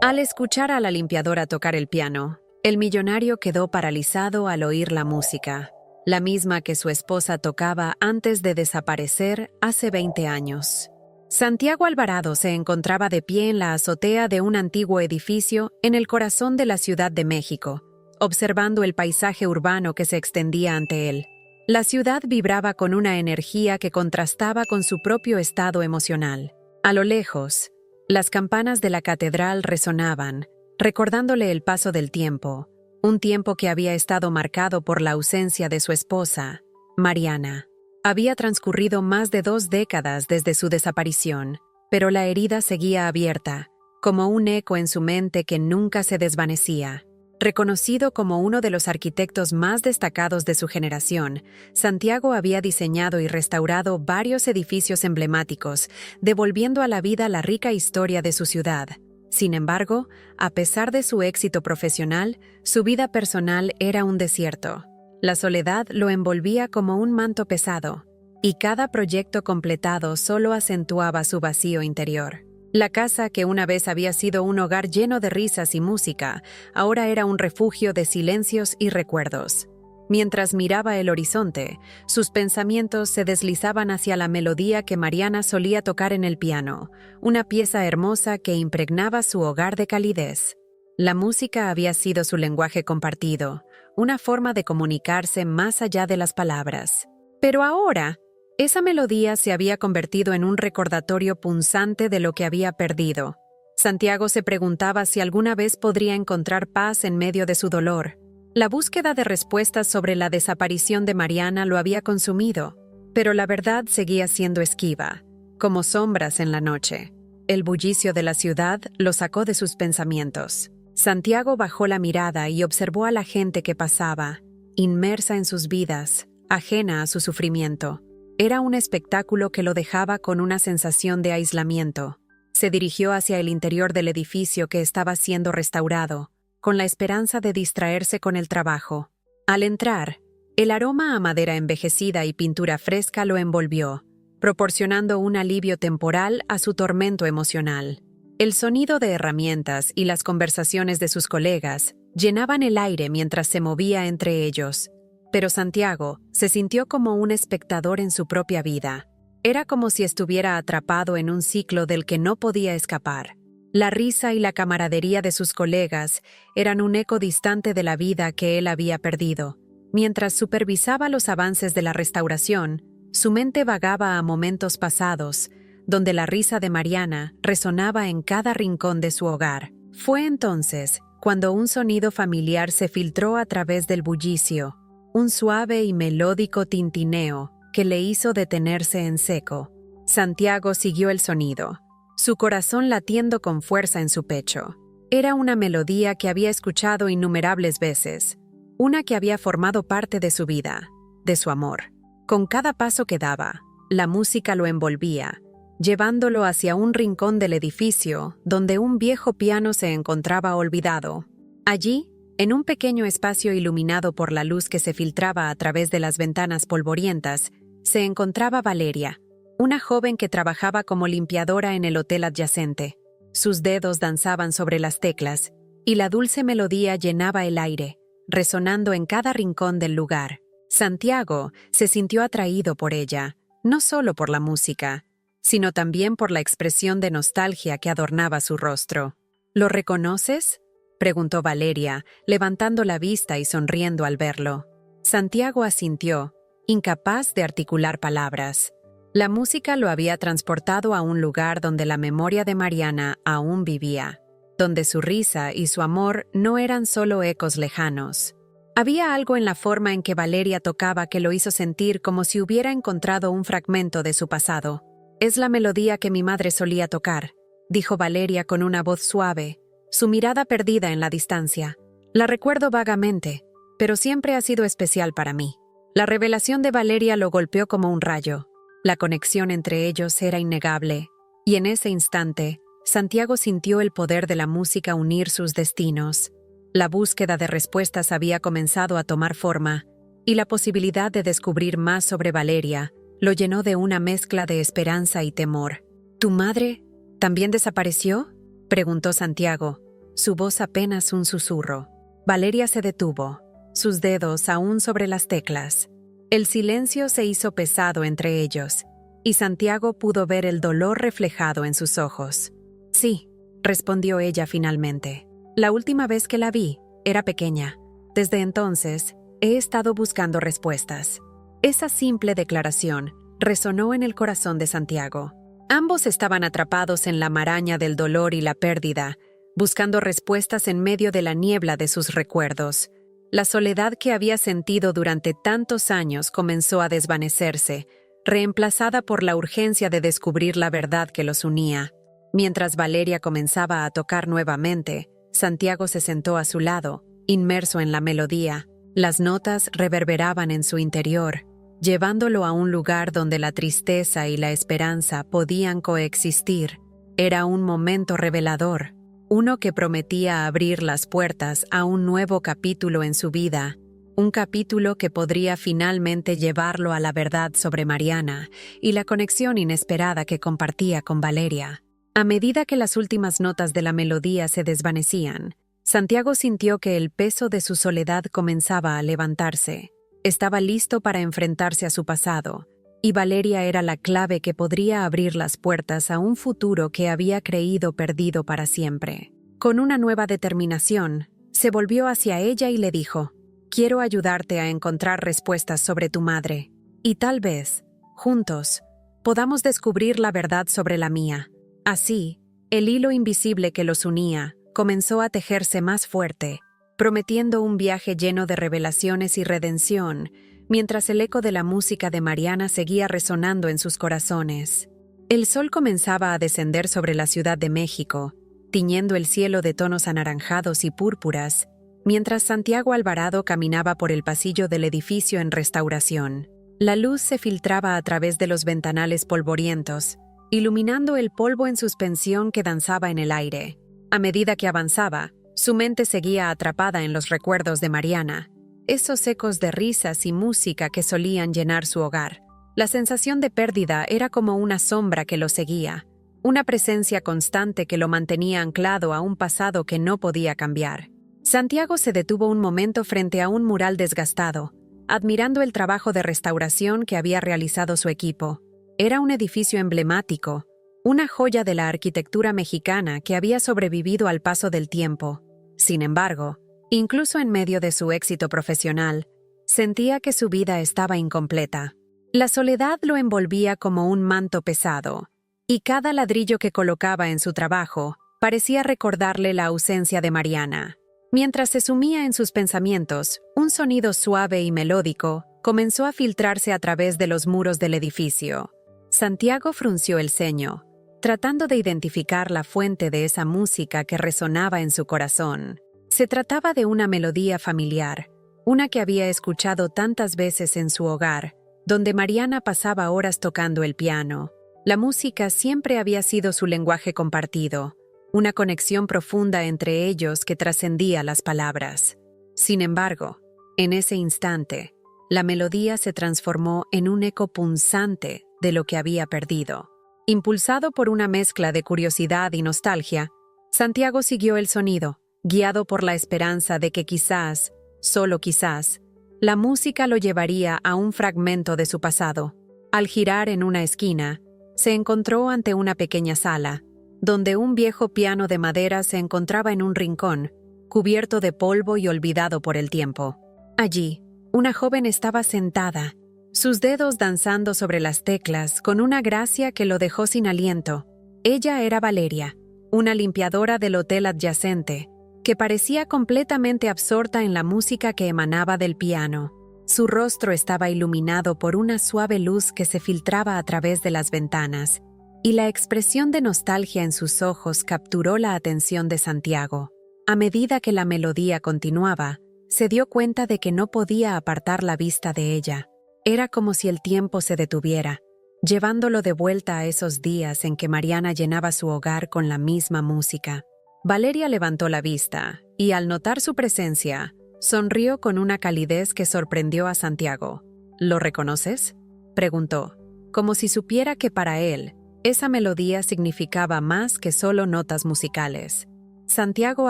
Al escuchar a la limpiadora tocar el piano, el millonario quedó paralizado al oír la música, la misma que su esposa tocaba antes de desaparecer hace 20 años. Santiago Alvarado se encontraba de pie en la azotea de un antiguo edificio en el corazón de la Ciudad de México, observando el paisaje urbano que se extendía ante él. La ciudad vibraba con una energía que contrastaba con su propio estado emocional. A lo lejos, las campanas de la catedral resonaban, recordándole el paso del tiempo, un tiempo que había estado marcado por la ausencia de su esposa, Mariana. Había transcurrido más de 2 décadas desde su desaparición, pero la herida seguía abierta, como un eco en su mente que nunca se desvanecía. Reconocido como uno de los arquitectos más destacados de su generación, Santiago había diseñado y restaurado varios edificios emblemáticos, devolviendo a la vida la rica historia de su ciudad. Sin embargo, a pesar de su éxito profesional, su vida personal era un desierto. La soledad lo envolvía como un manto pesado, y cada proyecto completado solo acentuaba su vacío interior. La casa, que una vez había sido un hogar lleno de risas y música, ahora era un refugio de silencios y recuerdos. Mientras miraba el horizonte, sus pensamientos se deslizaban hacia la melodía que Mariana solía tocar en el piano, una pieza hermosa que impregnaba su hogar de calidez. La música había sido su lenguaje compartido, una forma de comunicarse más allá de las palabras. Pero ahora, esa melodía se había convertido en un recordatorio punzante de lo que había perdido. Santiago se preguntaba si alguna vez podría encontrar paz en medio de su dolor. La búsqueda de respuestas sobre la desaparición de Mariana lo había consumido, pero la verdad seguía siendo esquiva, como sombras en la noche. El bullicio de la ciudad lo sacó de sus pensamientos. Santiago bajó la mirada y observó a la gente que pasaba, inmersa en sus vidas, ajena a su sufrimiento. Era un espectáculo que lo dejaba con una sensación de aislamiento. Se dirigió hacia el interior del edificio que estaba siendo restaurado, con la esperanza de distraerse con el trabajo. Al entrar, el aroma a madera envejecida y pintura fresca lo envolvió, proporcionando un alivio temporal a su tormento emocional. El sonido de herramientas y las conversaciones de sus colegas llenaban el aire mientras se movía entre ellos. Pero Santiago se sintió como un espectador en su propia vida. Era como si estuviera atrapado en un ciclo del que no podía escapar. La risa y la camaradería de sus colegas eran un eco distante de la vida que él había perdido. Mientras supervisaba los avances de la restauración, su mente vagaba a momentos pasados, donde la risa de Mariana resonaba en cada rincón de su hogar. Fue entonces cuando un sonido familiar se filtró a través del bullicio, un suave y melódico tintineo que le hizo detenerse en seco. Santiago siguió el sonido, su corazón latiendo con fuerza en su pecho. Era una melodía que había escuchado innumerables veces, una que había formado parte de su vida, de su amor. Con cada paso que daba, la música lo envolvía, llevándolo hacia un rincón del edificio donde un viejo piano se encontraba olvidado. Allí, en un pequeño espacio iluminado por la luz que se filtraba a través de las ventanas polvorientas, se encontraba Valeria, una joven que trabajaba como limpiadora en el hotel adyacente. Sus dedos danzaban sobre las teclas, y la dulce melodía llenaba el aire, resonando en cada rincón del lugar. Santiago se sintió atraído por ella, no solo por la música, sino también por la expresión de nostalgia que adornaba su rostro. ¿Lo reconoces?, preguntó Valeria, levantando la vista y sonriendo al verlo. Santiago asintió, incapaz de articular palabras. La música lo había transportado a un lugar donde la memoria de Mariana aún vivía, donde su risa y su amor no eran solo ecos lejanos. Había algo en la forma en que Valeria tocaba que lo hizo sentir como si hubiera encontrado un fragmento de su pasado. «Es la melodía que mi madre solía tocar», dijo Valeria con una voz suave, su mirada perdida en la distancia. «La recuerdo vagamente, pero siempre ha sido especial para mí». La revelación de Valeria lo golpeó como un rayo. La conexión entre ellos era innegable, y en ese instante, Santiago sintió el poder de la música unir sus destinos. La búsqueda de respuestas había comenzado a tomar forma, y la posibilidad de descubrir más sobre Valeria lo llenó de una mezcla de esperanza y temor. «¿Tu madre también desapareció?», preguntó Santiago, su voz apenas un susurro. Valeria se detuvo, sus dedos aún sobre las teclas. El silencio se hizo pesado entre ellos, y Santiago pudo ver el dolor reflejado en sus ojos. Sí, respondió ella finalmente. La última vez que la vi, era pequeña. Desde entonces, he estado buscando respuestas. Esa simple declaración resonó en el corazón de Santiago. Ambos estaban atrapados en la maraña del dolor y la pérdida, buscando respuestas en medio de la niebla de sus recuerdos. La soledad que había sentido durante tantos años comenzó a desvanecerse, reemplazada por la urgencia de descubrir la verdad que los unía. Mientras Valeria comenzaba a tocar nuevamente, Santiago se sentó a su lado, inmerso en la melodía. Las notas reverberaban en su interior, llevándolo a un lugar donde la tristeza y la esperanza podían coexistir. Era un momento revelador, uno que prometía abrir las puertas a un nuevo capítulo en su vida, un capítulo que podría finalmente llevarlo a la verdad sobre Mariana y la conexión inesperada que compartía con Valeria. A medida que las últimas notas de la melodía se desvanecían, Santiago sintió que el peso de su soledad comenzaba a levantarse. Estaba listo para enfrentarse a su pasado, y Valeria era la clave que podría abrir las puertas a un futuro que había creído perdido para siempre. Con una nueva determinación, se volvió hacia ella y le dijo: «Quiero ayudarte a encontrar respuestas sobre tu madre, y tal vez, juntos, podamos descubrir la verdad sobre la mía». Así, el hilo invisible que los unía comenzó a tejerse más fuerte, prometiendo un viaje lleno de revelaciones y redención, mientras el eco de la música de Mariana seguía resonando en sus corazones. El sol comenzaba a descender sobre la Ciudad de México, tiñendo el cielo de tonos anaranjados y púrpuras, mientras Santiago Alvarado caminaba por el pasillo del edificio en restauración. La luz se filtraba a través de los ventanales polvorientos, iluminando el polvo en suspensión que danzaba en el aire. A medida que avanzaba, su mente seguía atrapada en los recuerdos de Mariana, esos ecos de risas y música que solían llenar su hogar. La sensación de pérdida era como una sombra que lo seguía, una presencia constante que lo mantenía anclado a un pasado que no podía cambiar. Santiago se detuvo un momento frente a un mural desgastado, admirando el trabajo de restauración que había realizado su equipo. Era un edificio emblemático, una joya de la arquitectura mexicana que había sobrevivido al paso del tiempo. Sin embargo, incluso en medio de su éxito profesional, sentía que su vida estaba incompleta. La soledad lo envolvía como un manto pesado, y cada ladrillo que colocaba en su trabajo parecía recordarle la ausencia de Mariana. Mientras se sumía en sus pensamientos, un sonido suave y melódico comenzó a filtrarse a través de los muros del edificio. Santiago frunció el ceño, tratando de identificar la fuente de esa música que resonaba en su corazón. Se trataba de una melodía familiar, una que había escuchado tantas veces en su hogar, donde Mariana pasaba horas tocando el piano. La música siempre había sido su lenguaje compartido, una conexión profunda entre ellos que trascendía las palabras. Sin embargo, en ese instante, la melodía se transformó en un eco punzante de lo que había perdido. Impulsado por una mezcla de curiosidad y nostalgia, Santiago siguió el sonido, guiado por la esperanza de que quizás, solo quizás, la música lo llevaría a un fragmento de su pasado. Al girar en una esquina, se encontró ante una pequeña sala, donde un viejo piano de madera se encontraba en un rincón, cubierto de polvo y olvidado por el tiempo. Allí, una joven estaba sentada, sus dedos danzando sobre las teclas con una gracia que lo dejó sin aliento. Ella era Valeria, una limpiadora del hotel adyacente, que parecía completamente absorta en la música que emanaba del piano. Su rostro estaba iluminado por una suave luz que se filtraba a través de las ventanas, y la expresión de nostalgia en sus ojos capturó la atención de Santiago. A medida que la melodía continuaba, se dio cuenta de que no podía apartar la vista de ella. Era como si el tiempo se detuviera, llevándolo de vuelta a esos días en que Mariana llenaba su hogar con la misma música. Valeria levantó la vista y, al notar su presencia, sonrió con una calidez que sorprendió a Santiago. «¿Lo reconoces?», preguntó, como si supiera que para él, esa melodía significaba más que solo notas musicales. Santiago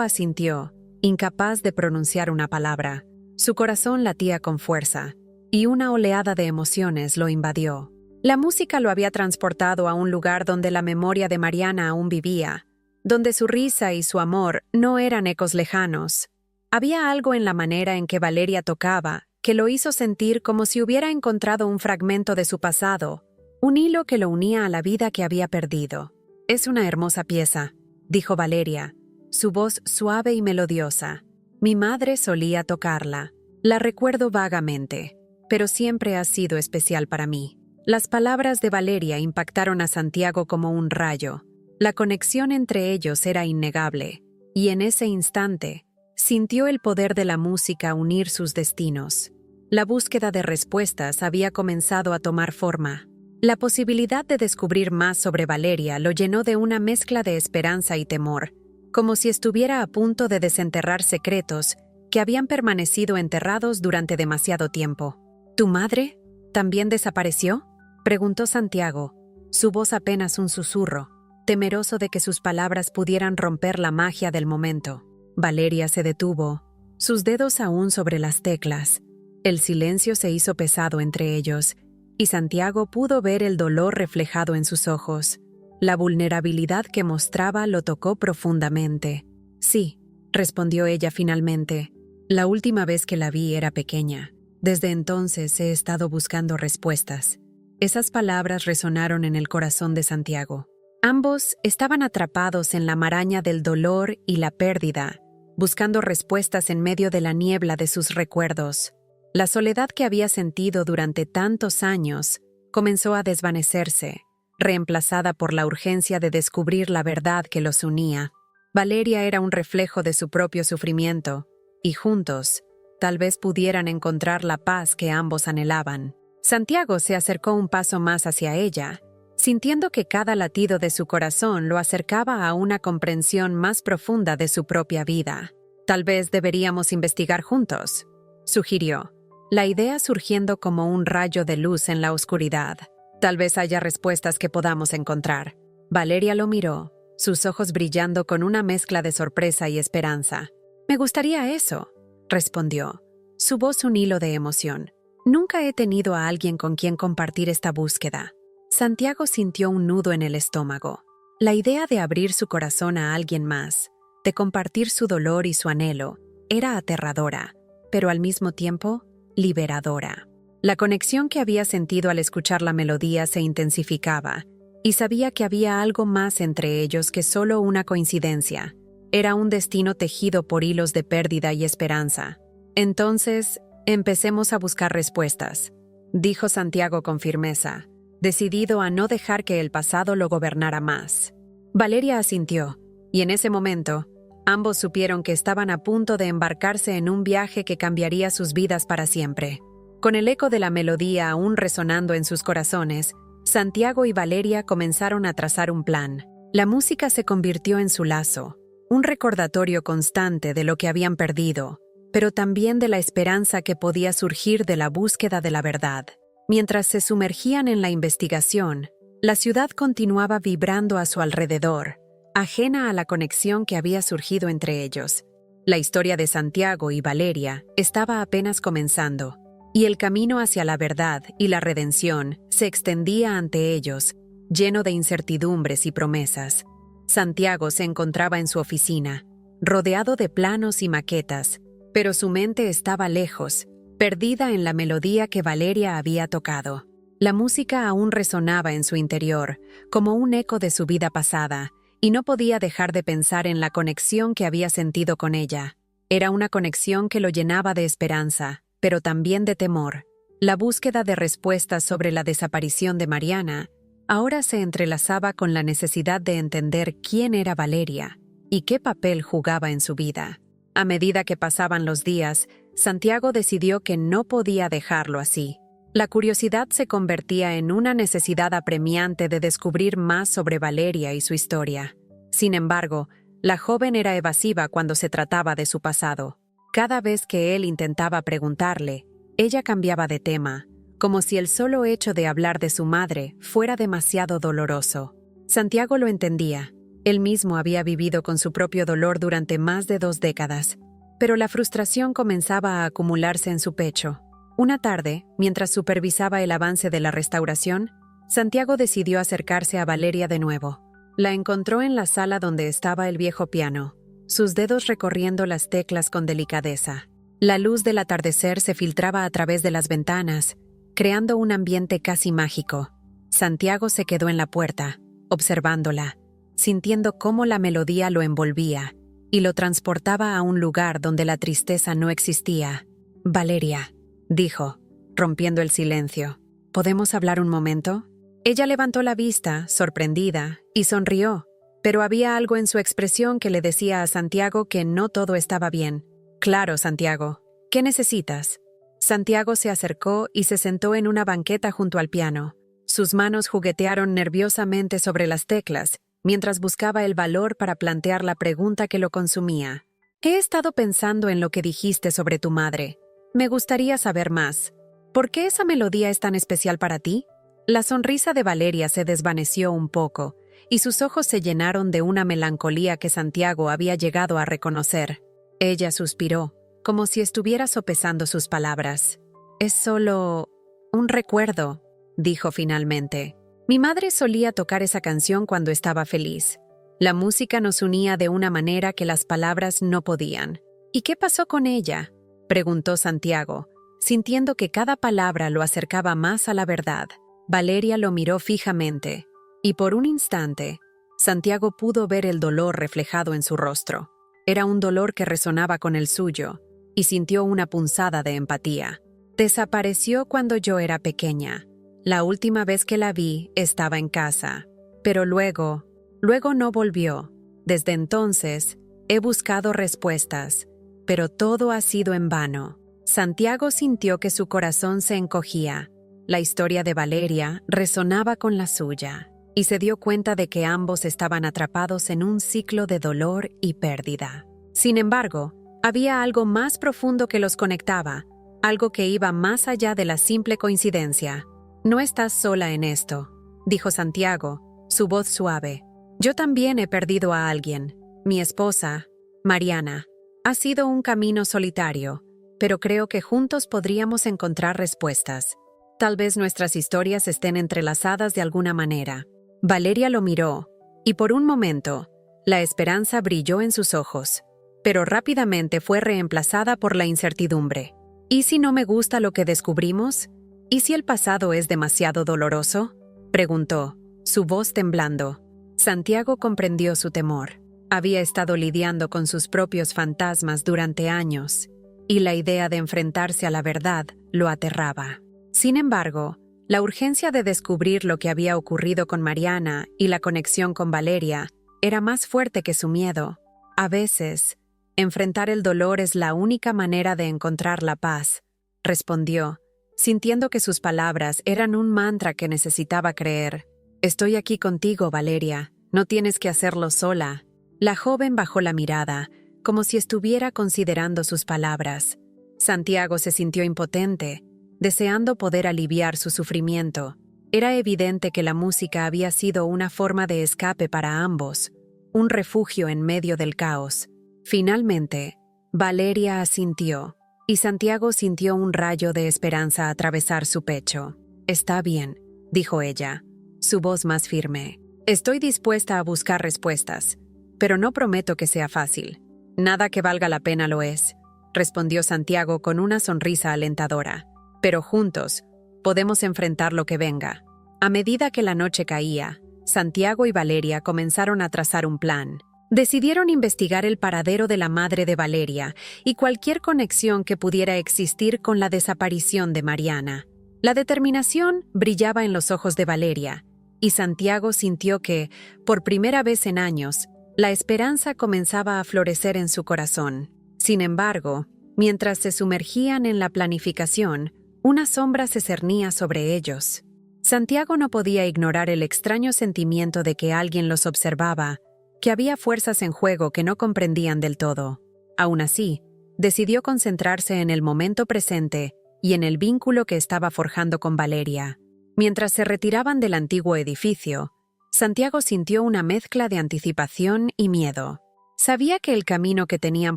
asintió, incapaz de pronunciar una palabra. Su corazón latía con fuerza, y una oleada de emociones lo invadió. La música lo había transportado a un lugar donde la memoria de Mariana aún vivía, donde su risa y su amor no eran ecos lejanos. Había algo en la manera en que Valeria tocaba que lo hizo sentir como si hubiera encontrado un fragmento de su pasado, un hilo que lo unía a la vida que había perdido. «Es una hermosa pieza», dijo Valeria, su voz suave y melodiosa. «Mi madre solía tocarla. La recuerdo vagamente, pero siempre ha sido especial para mí». Las palabras de Valeria impactaron a Santiago como un rayo. La conexión entre ellos era innegable, y en ese instante sintió el poder de la música unir sus destinos. La búsqueda de respuestas había comenzado a tomar forma. La posibilidad de descubrir más sobre Valeria lo llenó de una mezcla de esperanza y temor, como si estuviera a punto de desenterrar secretos que habían permanecido enterrados durante demasiado tiempo. «¿Tu madre también desapareció?», preguntó Santiago, su voz apenas un susurro, temeroso de que sus palabras pudieran romper la magia del momento. Valeria se detuvo, sus dedos aún sobre las teclas. El silencio se hizo pesado entre ellos, y Santiago pudo ver el dolor reflejado en sus ojos. La vulnerabilidad que mostraba lo tocó profundamente. «Sí», respondió ella finalmente. «La última vez que la vi era pequeña. Desde entonces he estado buscando respuestas». Esas palabras resonaron en el corazón de Santiago. Ambos estaban atrapados en la maraña del dolor y la pérdida, buscando respuestas en medio de la niebla de sus recuerdos. La soledad que había sentido durante tantos años comenzó a desvanecerse, reemplazada por la urgencia de descubrir la verdad que los unía. Valeria era un reflejo de su propio sufrimiento, y juntos, tal vez pudieran encontrar la paz que ambos anhelaban. Santiago se acercó un paso más hacia ella, sintiendo que cada latido de su corazón lo acercaba a una comprensión más profunda de su propia vida. «Tal vez deberíamos investigar juntos», sugirió, la idea surgiendo como un rayo de luz en la oscuridad. «Tal vez haya respuestas que podamos encontrar». Valeria lo miró, sus ojos brillando con una mezcla de sorpresa y esperanza. «Me gustaría eso», respondió, su voz un hilo de emoción. «Nunca he tenido a alguien con quien compartir esta búsqueda». Santiago sintió un nudo en el estómago. La idea de abrir su corazón a alguien más, de compartir su dolor y su anhelo, era aterradora, pero al mismo tiempo, liberadora. La conexión que había sentido al escuchar la melodía se intensificaba, y sabía que había algo más entre ellos que solo una coincidencia. Era un destino tejido por hilos de pérdida y esperanza. «Entonces, empecemos a buscar respuestas», dijo Santiago con firmeza, decidido a no dejar que el pasado lo gobernara más. Valeria asintió, y en ese momento, ambos supieron que estaban a punto de embarcarse en un viaje que cambiaría sus vidas para siempre. Con el eco de la melodía aún resonando en sus corazones, Santiago y Valeria comenzaron a trazar un plan. La música se convirtió en su lazo, un recordatorio constante de lo que habían perdido, pero también de la esperanza que podía surgir de la búsqueda de la verdad. Mientras se sumergían en la investigación, la ciudad continuaba vibrando a su alrededor, ajena a la conexión que había surgido entre ellos. La historia de Santiago y Valeria estaba apenas comenzando, y el camino hacia la verdad y la redención se extendía ante ellos, lleno de incertidumbres y promesas. Santiago se encontraba en su oficina, rodeado de planos y maquetas, pero su mente estaba lejos, perdida en la melodía que Valeria había tocado. La música aún resonaba en su interior, como un eco de su vida pasada, y no podía dejar de pensar en la conexión que había sentido con ella. Era una conexión que lo llenaba de esperanza, pero también de temor. La búsqueda de respuestas sobre la desaparición de Mariana ahora se entrelazaba con la necesidad de entender quién era Valeria y qué papel jugaba en su vida. A medida que pasaban los días, Santiago decidió que no podía dejarlo así. La curiosidad se convertía en una necesidad apremiante de descubrir más sobre Valeria y su historia. Sin embargo, la joven era evasiva cuando se trataba de su pasado. Cada vez que él intentaba preguntarle, ella cambiaba de tema, como si el solo hecho de hablar de su madre fuera demasiado doloroso. Santiago lo entendía. Él mismo había vivido con su propio dolor durante más de 2 décadas, pero la frustración comenzaba a acumularse en su pecho. Una tarde, mientras supervisaba el avance de la restauración, Santiago decidió acercarse a Valeria de nuevo. La encontró en la sala donde estaba el viejo piano, sus dedos recorriendo las teclas con delicadeza. La luz del atardecer se filtraba a través de las ventanas, creando un ambiente casi mágico. Santiago se quedó en la puerta, observándola, sintiendo cómo la melodía lo envolvía y lo transportaba a un lugar donde la tristeza no existía. «Valeria», dijo, rompiendo el silencio, «¿podemos hablar un momento?» Ella levantó la vista, sorprendida, y sonrió, pero había algo en su expresión que le decía a Santiago que no todo estaba bien. «Claro, Santiago. ¿Qué necesitas?» Santiago se acercó y se sentó en una banqueta junto al piano. Sus manos juguetearon nerviosamente sobre las teclas, mientras buscaba el valor para plantear la pregunta que lo consumía. «He estado pensando en lo que dijiste sobre tu madre. Me gustaría saber más. ¿Por qué esa melodía es tan especial para ti?» La sonrisa de Valeria se desvaneció un poco, y sus ojos se llenaron de una melancolía que Santiago había llegado a reconocer. Ella suspiró, como si estuviera sopesando sus palabras. «Es solo un recuerdo», dijo finalmente. «Mi madre solía tocar esa canción cuando estaba feliz. La música nos unía de una manera que las palabras no podían». «¿Y qué pasó con ella?», preguntó Santiago, sintiendo que cada palabra lo acercaba más a la verdad. Valeria lo miró fijamente, y por un instante, Santiago pudo ver el dolor reflejado en su rostro. Era un dolor que resonaba con el suyo, y sintió una punzada de empatía. «Desapareció cuando yo era pequeña. La última vez que la vi estaba en casa, pero luego no volvió. Desde entonces, he buscado respuestas, pero todo ha sido en vano». Santiago sintió que su corazón se encogía. La historia de Valeria resonaba con la suya, y se dio cuenta de que ambos estaban atrapados en un ciclo de dolor y pérdida. Sin embargo, había algo más profundo que los conectaba, algo que iba más allá de la simple coincidencia. «No estás sola en esto», dijo Santiago, su voz suave. «Yo también he perdido a alguien, mi esposa, Mariana. Ha sido un camino solitario, pero creo que juntos podríamos encontrar respuestas. Tal vez nuestras historias estén entrelazadas de alguna manera». Valeria lo miró, y por un momento, la esperanza brilló en sus ojos, pero rápidamente fue reemplazada por la incertidumbre. «¿Y si no me gusta lo que descubrimos? ¿Y si el pasado es demasiado doloroso?», preguntó, su voz temblando. Santiago comprendió su temor. Había estado lidiando con sus propios fantasmas durante años, y la idea de enfrentarse a la verdad lo aterraba. Sin embargo, la urgencia de descubrir lo que había ocurrido con Mariana y la conexión con Valeria era más fuerte que su miedo. «A veces, enfrentar el dolor es la única manera de encontrar la paz», respondió, sintiendo que sus palabras eran un mantra que necesitaba creer. «Estoy aquí contigo, Valeria. No tienes que hacerlo sola». La joven bajó la mirada, como si estuviera considerando sus palabras. Santiago se sintió impotente, deseando poder aliviar su sufrimiento. Era evidente que la música había sido una forma de escape para ambos, un refugio en medio del caos. Finalmente, Valeria asintió, y Santiago sintió un rayo de esperanza atravesar su pecho. «Está bien», dijo ella, su voz más firme. «Estoy dispuesta a buscar respuestas, pero no prometo que sea fácil. Nada que valga la pena lo es», respondió Santiago con una sonrisa alentadora. «Pero juntos, podemos enfrentar lo que venga». A medida que la noche caía, Santiago y Valeria comenzaron a trazar un plan. Decidieron investigar el paradero de la madre de Valeria y cualquier conexión que pudiera existir con la desaparición de Mariana. La determinación brillaba en los ojos de Valeria, y Santiago sintió que, por primera vez en años, la esperanza comenzaba a florecer en su corazón. Sin embargo, mientras se sumergían en la planificación, una sombra se cernía sobre ellos. Santiago no podía ignorar el extraño sentimiento de que alguien los observaba, que había fuerzas en juego que no comprendían del todo. Aún así, decidió concentrarse en el momento presente y en el vínculo que estaba forjando con Valeria. Mientras se retiraban del antiguo edificio, Santiago sintió una mezcla de anticipación y miedo. Sabía que el camino que tenían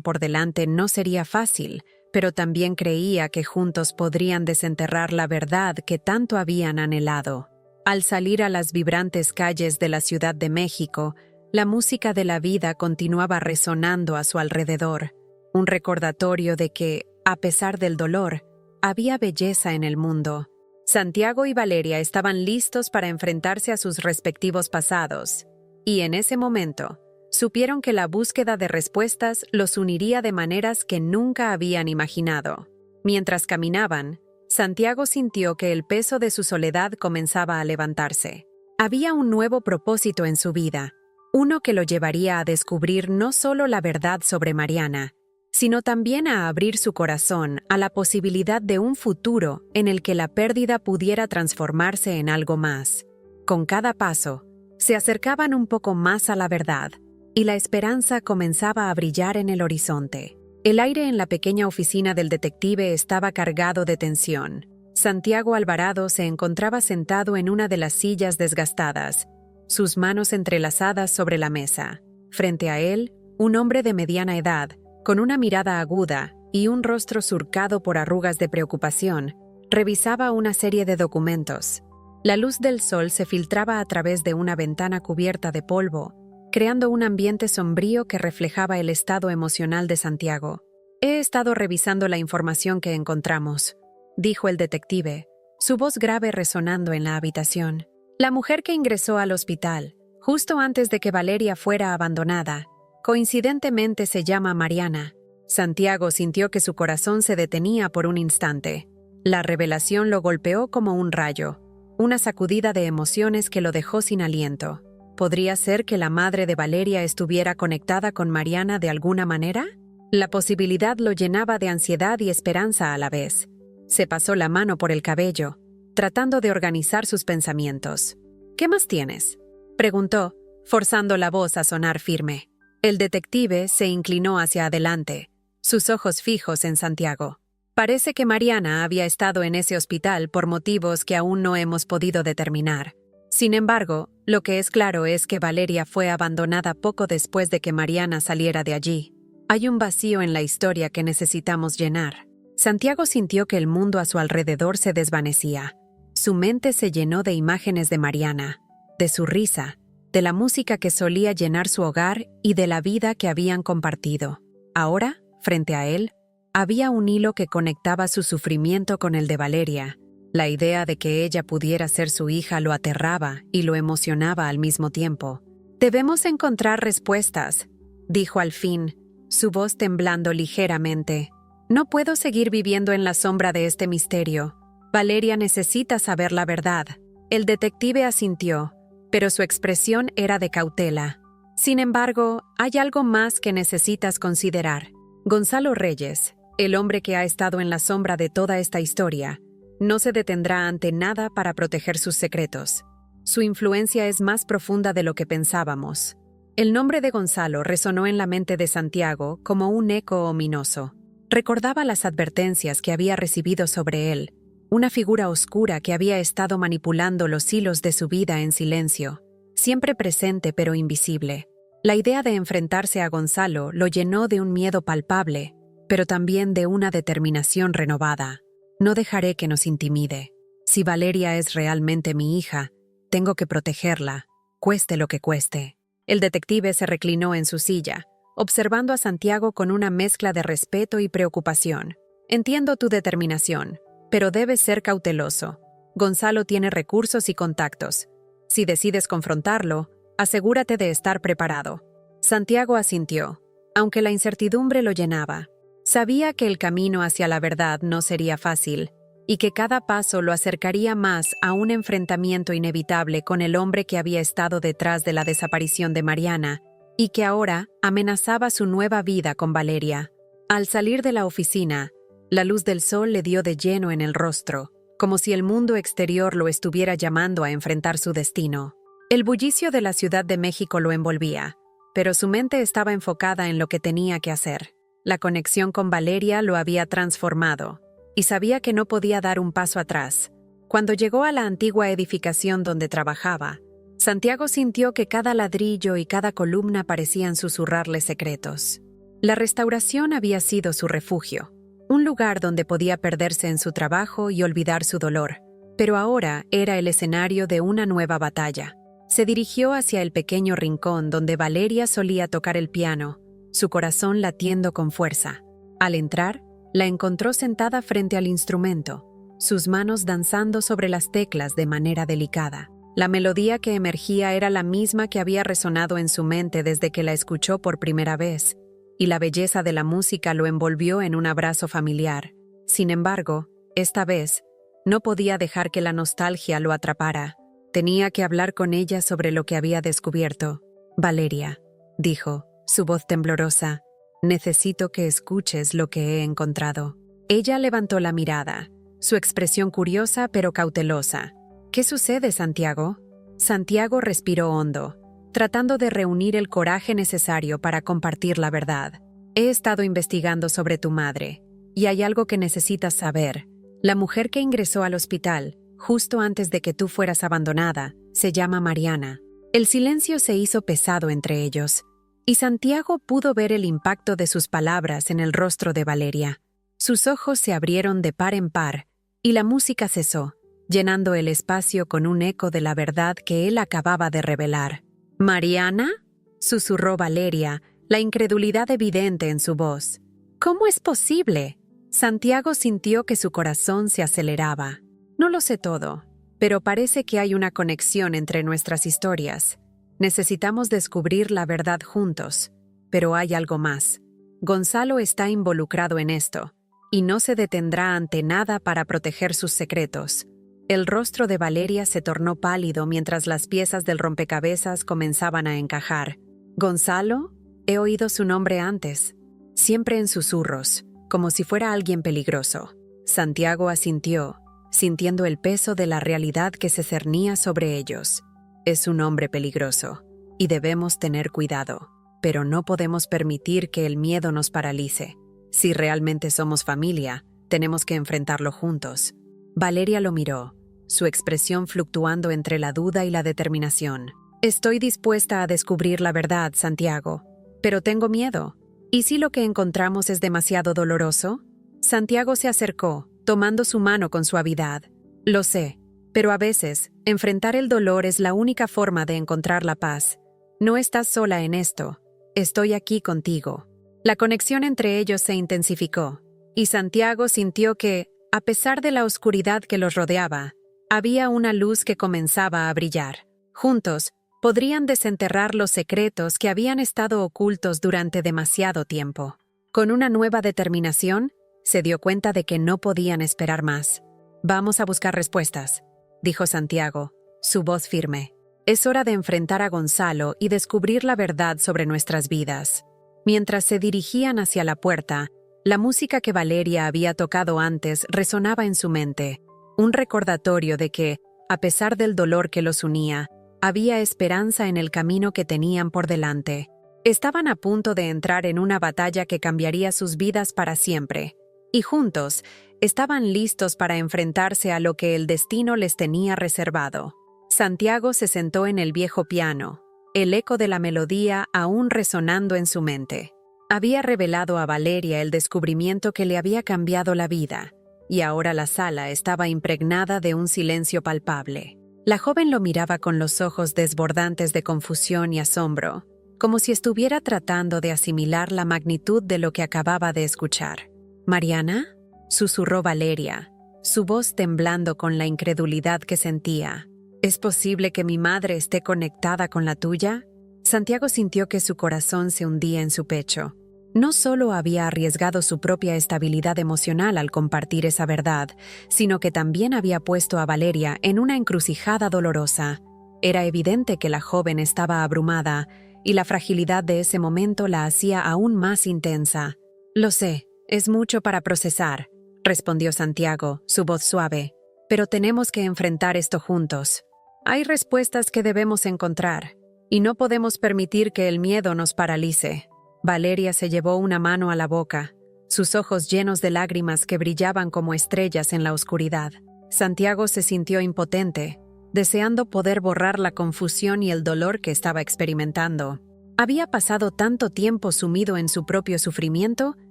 por delante no sería fácil, pero también creía que juntos podrían desenterrar la verdad que tanto habían anhelado. Al salir a las vibrantes calles de la Ciudad de México, la música de la vida continuaba resonando a su alrededor, un recordatorio de que, a pesar del dolor, había belleza en el mundo. Santiago y Valeria estaban listos para enfrentarse a sus respectivos pasados, y en ese momento, supieron que la búsqueda de respuestas los uniría de maneras que nunca habían imaginado. Mientras caminaban, Santiago sintió que el peso de su soledad comenzaba a levantarse. Había un nuevo propósito en su vida, uno que lo llevaría a descubrir no solo la verdad sobre Mariana, sino también a abrir su corazón a la posibilidad de un futuro en el que la pérdida pudiera transformarse en algo más. Con cada paso, se acercaban un poco más a la verdad, y la esperanza comenzaba a brillar en el horizonte. El aire en la pequeña oficina del detective estaba cargado de tensión. Santiago Alvarado se encontraba sentado en una de las sillas desgastadas, sus manos entrelazadas sobre la mesa. Frente a él, un hombre de mediana edad, con una mirada aguda y un rostro surcado por arrugas de preocupación, revisaba una serie de documentos. La luz del sol se filtraba a través de una ventana cubierta de polvo, creando un ambiente sombrío que reflejaba el estado emocional de Santiago. «He estado revisando la información que encontramos», dijo el detective, su voz grave resonando en la habitación. «La mujer que ingresó al hospital, justo antes de que Valeria fuera abandonada, coincidentemente se llama Mariana». Santiago sintió que su corazón se detenía por un instante. La revelación lo golpeó como un rayo, una sacudida de emociones que lo dejó sin aliento. ¿Podría ser que la madre de Valeria estuviera conectada con Mariana de alguna manera? La posibilidad lo llenaba de ansiedad y esperanza a la vez. Se pasó la mano por el cabello, tratando de organizar sus pensamientos. «¿Qué más tienes?», preguntó, forzando la voz a sonar firme. El detective se inclinó hacia adelante, sus ojos fijos en Santiago. «Parece que Mariana había estado en ese hospital por motivos que aún no hemos podido determinar. Sin embargo, lo que es claro es que Valeria fue abandonada poco después de que Mariana saliera de allí. Hay un vacío en la historia que necesitamos llenar». Santiago sintió que el mundo a su alrededor se desvanecía. Su mente se llenó de imágenes de Mariana, de su risa, de la música que solía llenar su hogar y de la vida que habían compartido. Ahora, frente a él, había un hilo que conectaba su sufrimiento con el de Valeria. La idea de que ella pudiera ser su hija lo aterraba y lo emocionaba al mismo tiempo. «Debemos encontrar respuestas», dijo al fin, su voz temblando ligeramente. «No puedo seguir viviendo en la sombra de este misterio. Valeria necesita saber la verdad». El detective asintió, pero su expresión era de cautela. «Sin embargo, hay algo más que necesitas considerar. Gonzalo Reyes, el hombre que ha estado en la sombra de toda esta historia, no se detendrá ante nada para proteger sus secretos. Su influencia es más profunda de lo que pensábamos». El nombre de Gonzalo resonó en la mente de Santiago como un eco ominoso. Recordaba las advertencias que había recibido sobre él, una figura oscura que había estado manipulando los hilos de su vida en silencio, siempre presente pero invisible. La idea de enfrentarse a Gonzalo lo llenó de un miedo palpable, pero también de una determinación renovada. «No dejaré que nos intimide. Si Valeria es realmente mi hija, tengo que protegerla, cueste lo que cueste». El detective se reclinó en su silla, observando a Santiago con una mezcla de respeto y preocupación. «Entiendo tu determinación, pero debes ser cauteloso. Gonzalo tiene recursos y contactos. Si decides confrontarlo, asegúrate de estar preparado». Santiago asintió, aunque la incertidumbre lo llenaba. Sabía que el camino hacia la verdad no sería fácil, y que cada paso lo acercaría más a un enfrentamiento inevitable con el hombre que había estado detrás de la desaparición de Mariana, y que ahora amenazaba su nueva vida con Valeria. Al salir de la oficina, la luz del sol le dio de lleno en el rostro, como si el mundo exterior lo estuviera llamando a enfrentar su destino. El bullicio de la Ciudad de México lo envolvía, pero su mente estaba enfocada en lo que tenía que hacer. La conexión con Valeria lo había transformado, y sabía que no podía dar un paso atrás. Cuando llegó a la antigua edificación donde trabajaba, Santiago sintió que cada ladrillo y cada columna parecían susurrarle secretos. La restauración había sido su refugio, un lugar donde podía perderse en su trabajo y olvidar su dolor, pero ahora era el escenario de una nueva batalla. Se dirigió hacia el pequeño rincón donde Valeria solía tocar el piano, su corazón latiendo con fuerza. Al entrar, la encontró sentada frente al instrumento, sus manos danzando sobre las teclas de manera delicada. La melodía que emergía era la misma que había resonado en su mente desde que la escuchó por primera vez, y la belleza de la música lo envolvió en un abrazo familiar. Sin embargo, esta vez, no podía dejar que la nostalgia lo atrapara. Tenía que hablar con ella sobre lo que había descubierto. «Valeria», dijo, su voz temblorosa, «necesito que escuches lo que he encontrado». Ella levantó la mirada, su expresión curiosa pero cautelosa. «¿Qué sucede, Santiago?» Santiago respiró hondo, tratando de reunir el coraje necesario para compartir la verdad. «He estado investigando sobre tu madre, y hay algo que necesitas saber. La mujer que ingresó al hospital, justo antes de que tú fueras abandonada, se llama Mariana». El silencio se hizo pesado entre ellos, y Santiago pudo ver el impacto de sus palabras en el rostro de Valeria. Sus ojos se abrieron de par en par, y la música cesó, llenando el espacio con un eco de la verdad que él acababa de revelar. «¿Mariana?», susurró Valeria, la incredulidad evidente en su voz. «¿Cómo es posible?». Santiago sintió que su corazón se aceleraba. «No lo sé todo, pero parece que hay una conexión entre nuestras historias. Necesitamos descubrir la verdad juntos, pero hay algo más. Gonzalo está involucrado en esto, y no se detendrá ante nada para proteger sus secretos». El rostro de Valeria se tornó pálido mientras las piezas del rompecabezas comenzaban a encajar. «¿Gonzalo? He oído su nombre antes. Siempre en susurros, como si fuera alguien peligroso». Santiago asintió, sintiendo el peso de la realidad que se cernía sobre ellos. «Es un hombre peligroso, y debemos tener cuidado, pero no podemos permitir que el miedo nos paralice. Si realmente somos familia, tenemos que enfrentarlo juntos». Valeria lo miró, su expresión fluctuando entre la duda y la determinación. «Estoy dispuesta a descubrir la verdad, Santiago, pero tengo miedo. ¿Y si lo que encontramos es demasiado doloroso?» Santiago se acercó, tomando su mano con suavidad. «Lo sé, pero a veces, enfrentar el dolor es la única forma de encontrar la paz. No estás sola en esto. Estoy aquí contigo». La conexión entre ellos se intensificó, y Santiago sintió que, a pesar de la oscuridad que los rodeaba, había una luz que comenzaba a brillar. Juntos, podrían desenterrar los secretos que habían estado ocultos durante demasiado tiempo. Con una nueva determinación, se dio cuenta de que no podían esperar más. «Vamos a buscar respuestas», dijo Santiago, su voz firme. «Es hora de enfrentar a Gonzalo y descubrir la verdad sobre nuestras vidas». Mientras se dirigían hacia la puerta, la música que Valeria había tocado antes resonaba en su mente, un recordatorio de que, a pesar del dolor que los unía, había esperanza en el camino que tenían por delante. Estaban a punto de entrar en una batalla que cambiaría sus vidas para siempre, y juntos estaban listos para enfrentarse a lo que el destino les tenía reservado. Santiago se sentó en el viejo piano, el eco de la melodía aún resonando en su mente. Había revelado a Valeria el descubrimiento que le había cambiado la vida, y ahora la sala estaba impregnada de un silencio palpable. La joven lo miraba con los ojos desbordantes de confusión y asombro, como si estuviera tratando de asimilar la magnitud de lo que acababa de escuchar. «¿Mariana?», susurró Valeria, su voz temblando con la incredulidad que sentía. «¿Es posible que mi madre esté conectada con la tuya?». Santiago sintió que su corazón se hundía en su pecho. No solo había arriesgado su propia estabilidad emocional al compartir esa verdad, sino que también había puesto a Valeria en una encrucijada dolorosa. Era evidente que la joven estaba abrumada, y la fragilidad de ese momento la hacía aún más intensa. «Lo sé, es mucho para procesar», respondió Santiago, su voz suave, «pero tenemos que enfrentar esto juntos. Hay respuestas que debemos encontrar, y no podemos permitir que el miedo nos paralice». Valeria se llevó una mano a la boca, sus ojos llenos de lágrimas que brillaban como estrellas en la oscuridad. Santiago se sintió impotente, deseando poder borrar la confusión y el dolor que estaba experimentando. Había pasado tanto tiempo sumido en su propio sufrimiento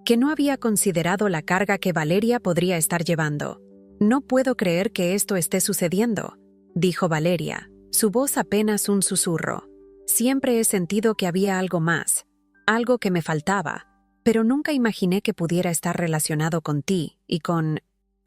que no había considerado la carga que Valeria podría estar llevando. «No puedo creer que esto esté sucediendo», dijo Valeria, su voz apenas un susurro. «Siempre he sentido que había algo más, algo que me faltaba, pero nunca imaginé que pudiera estar relacionado con ti y con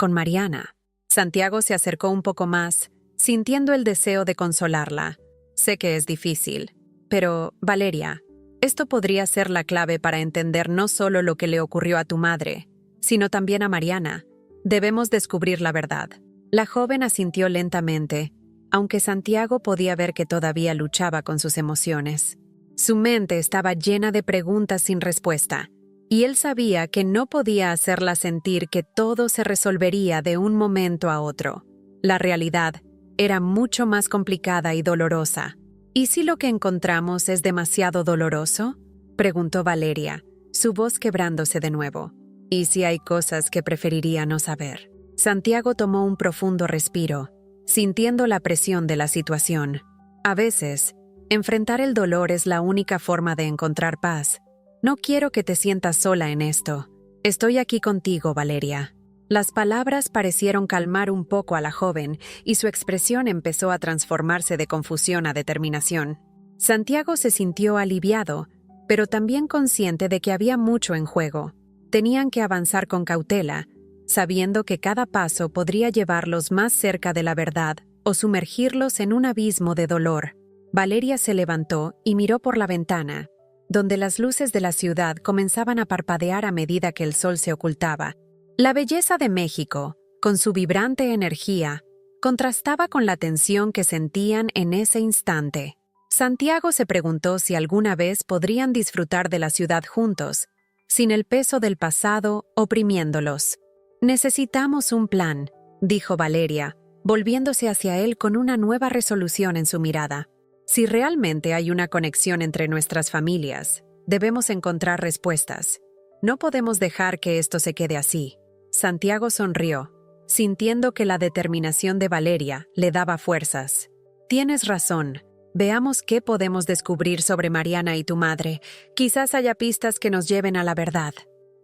Mariana». Santiago se acercó un poco más, sintiendo el deseo de consolarla. «Sé que es difícil, pero, Valeria, esto podría ser la clave para entender no solo lo que le ocurrió a tu madre, sino también a Mariana. Debemos descubrir la verdad». La joven asintió lentamente, aunque Santiago podía ver que todavía luchaba con sus emociones. Su mente estaba llena de preguntas sin respuesta, y él sabía que no podía hacerla sentir que todo se resolvería de un momento a otro. La realidad era mucho más complicada y dolorosa. «¿Y si lo que encontramos es demasiado doloroso?», preguntó Valeria, su voz quebrándose de nuevo. «¿Y si hay cosas que preferiría no saber?». Santiago tomó un profundo respiro, sintiendo la presión de la situación. A veces, enfrentar el dolor es la única forma de encontrar paz. «No quiero que te sientas sola en esto. Estoy aquí contigo, Valeria». Las palabras parecieron calmar un poco a la joven y su expresión empezó a transformarse de confusión a determinación. Santiago se sintió aliviado, pero también consciente de que había mucho en juego. Tenían que avanzar con cautela, sabiendo que cada paso podría llevarlos más cerca de la verdad o sumergirlos en un abismo de dolor. Valeria se levantó y miró por la ventana, donde las luces de la ciudad comenzaban a parpadear a medida que el sol se ocultaba. La belleza de México, con su vibrante energía, contrastaba con la tensión que sentían en ese instante. Santiago se preguntó si alguna vez podrían disfrutar de la ciudad juntos, sin el peso del pasado oprimiéndolos. «Necesitamos un plan», dijo Valeria, volviéndose hacia él con una nueva resolución en su mirada. «Si realmente hay una conexión entre nuestras familias, debemos encontrar respuestas. No podemos dejar que esto se quede así». Santiago sonrió, sintiendo que la determinación de Valeria le daba fuerzas. «Tienes razón. Veamos qué podemos descubrir sobre Mariana y tu madre. Quizás haya pistas que nos lleven a la verdad».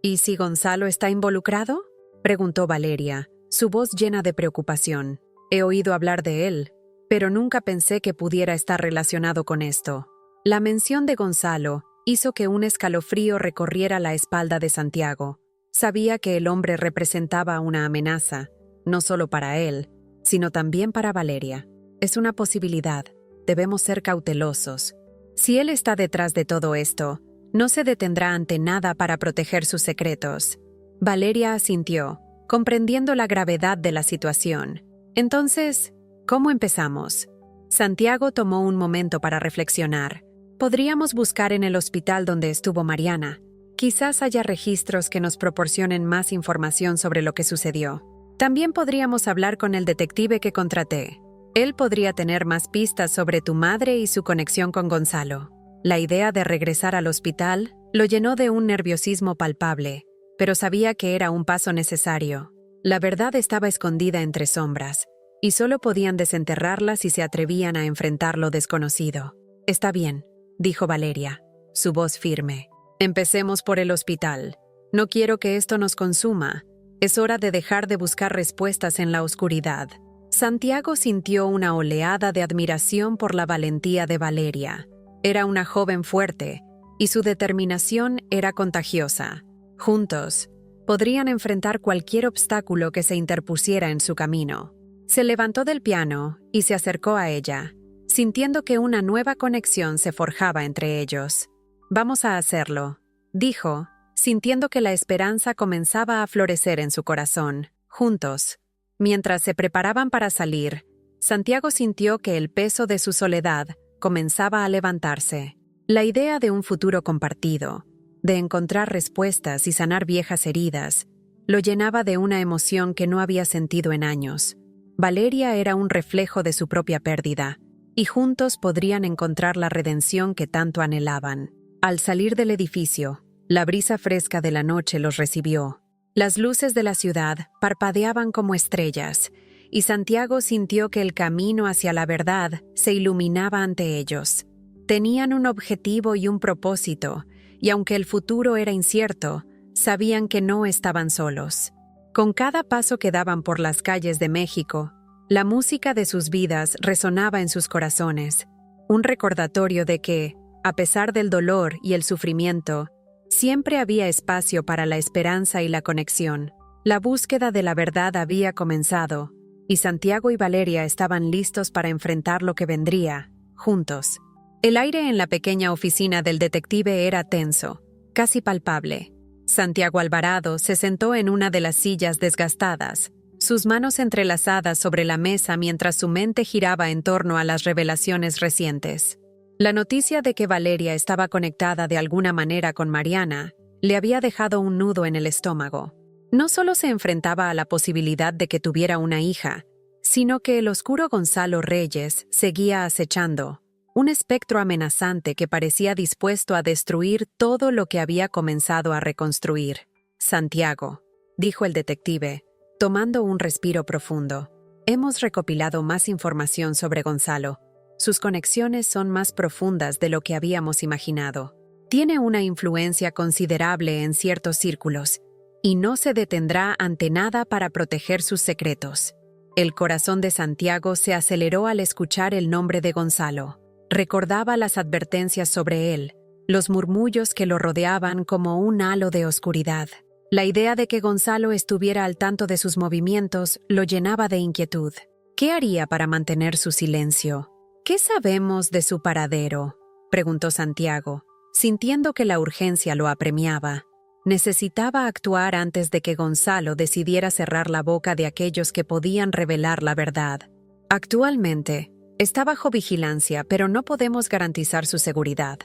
«¿Y si Gonzalo está involucrado?», preguntó Valeria, su voz llena de preocupación. «He oído hablar de él, pero nunca pensé que pudiera estar relacionado con esto». La mención de Gonzalo hizo que un escalofrío recorriera la espalda de Santiago. Sabía que el hombre representaba una amenaza, no solo para él, sino también para Valeria. «Es una posibilidad. Debemos ser cautelosos. Si él está detrás de todo esto, no se detendrá ante nada para proteger sus secretos». Valeria asintió, comprendiendo la gravedad de la situación. «Entonces, ¿cómo empezamos?». Santiago tomó un momento para reflexionar. «Podríamos buscar en el hospital donde estuvo Mariana. Quizás haya registros que nos proporcionen más información sobre lo que sucedió. También podríamos hablar con el detective que contraté. Él podría tener más pistas sobre tu madre y su conexión con Gonzalo». La idea de regresar al hospital lo llenó de un nerviosismo palpable, pero sabía que era un paso necesario. La verdad estaba escondida entre sombras, y solo podían desenterrarla si se atrevían a enfrentar lo desconocido. «Está bien», dijo Valeria, su voz firme. «Empecemos por el hospital. No quiero que esto nos consuma. Es hora de dejar de buscar respuestas en la oscuridad». Santiago sintió una oleada de admiración por la valentía de Valeria. Era una joven fuerte, y su determinación era contagiosa. Juntos, podrían enfrentar cualquier obstáculo que se interpusiera en su camino. Se levantó del piano y se acercó a ella, sintiendo que una nueva conexión se forjaba entre ellos. «Vamos a hacerlo», dijo, sintiendo que la esperanza comenzaba a florecer en su corazón. Juntos, mientras se preparaban para salir, Santiago sintió que el peso de su soledad comenzaba a levantarse. La idea de un futuro compartido, de encontrar respuestas y sanar viejas heridas, lo llenaba de una emoción que no había sentido en años. Valeria era un reflejo de su propia pérdida, y juntos podrían encontrar la redención que tanto anhelaban. Al salir del edificio, la brisa fresca de la noche los recibió. Las luces de la ciudad parpadeaban como estrellas, y Santiago sintió que el camino hacia la verdad se iluminaba ante ellos. Tenían un objetivo y un propósito, y aunque el futuro era incierto, sabían que no estaban solos. Con cada paso que daban por las calles de México, la música de sus vidas resonaba en sus corazones, un recordatorio de que, a pesar del dolor y el sufrimiento, siempre había espacio para la esperanza y la conexión. La búsqueda de la verdad había comenzado, y Santiago y Valeria estaban listos para enfrentar lo que vendría, juntos. El aire en la pequeña oficina del detective era tenso, casi palpable. Santiago Alvarado se sentó en una de las sillas desgastadas, sus manos entrelazadas sobre la mesa mientras su mente giraba en torno a las revelaciones recientes. La noticia de que Valeria estaba conectada de alguna manera con Mariana le había dejado un nudo en el estómago. No solo se enfrentaba a la posibilidad de que tuviera una hija, sino que el oscuro Gonzalo Reyes seguía acechando, un espectro amenazante que parecía dispuesto a destruir todo lo que había comenzado a reconstruir. «Santiago», dijo el detective, tomando un respiro profundo. «Hemos recopilado más información sobre Gonzalo. Sus conexiones son más profundas de lo que habíamos imaginado. Tiene una influencia considerable en ciertos círculos, y no se detendrá ante nada para proteger sus secretos». El corazón de Santiago se aceleró al escuchar el nombre de Gonzalo. Recordaba las advertencias sobre él, los murmullos que lo rodeaban como un halo de oscuridad. La idea de que Gonzalo estuviera al tanto de sus movimientos lo llenaba de inquietud. ¿Qué haría para mantener su silencio? «¿Qué sabemos de su paradero?», preguntó Santiago, sintiendo que la urgencia lo apremiaba. Necesitaba actuar antes de que Gonzalo decidiera cerrar la boca de aquellos que podían revelar la verdad. «Actualmente, está bajo vigilancia, pero no podemos garantizar su seguridad.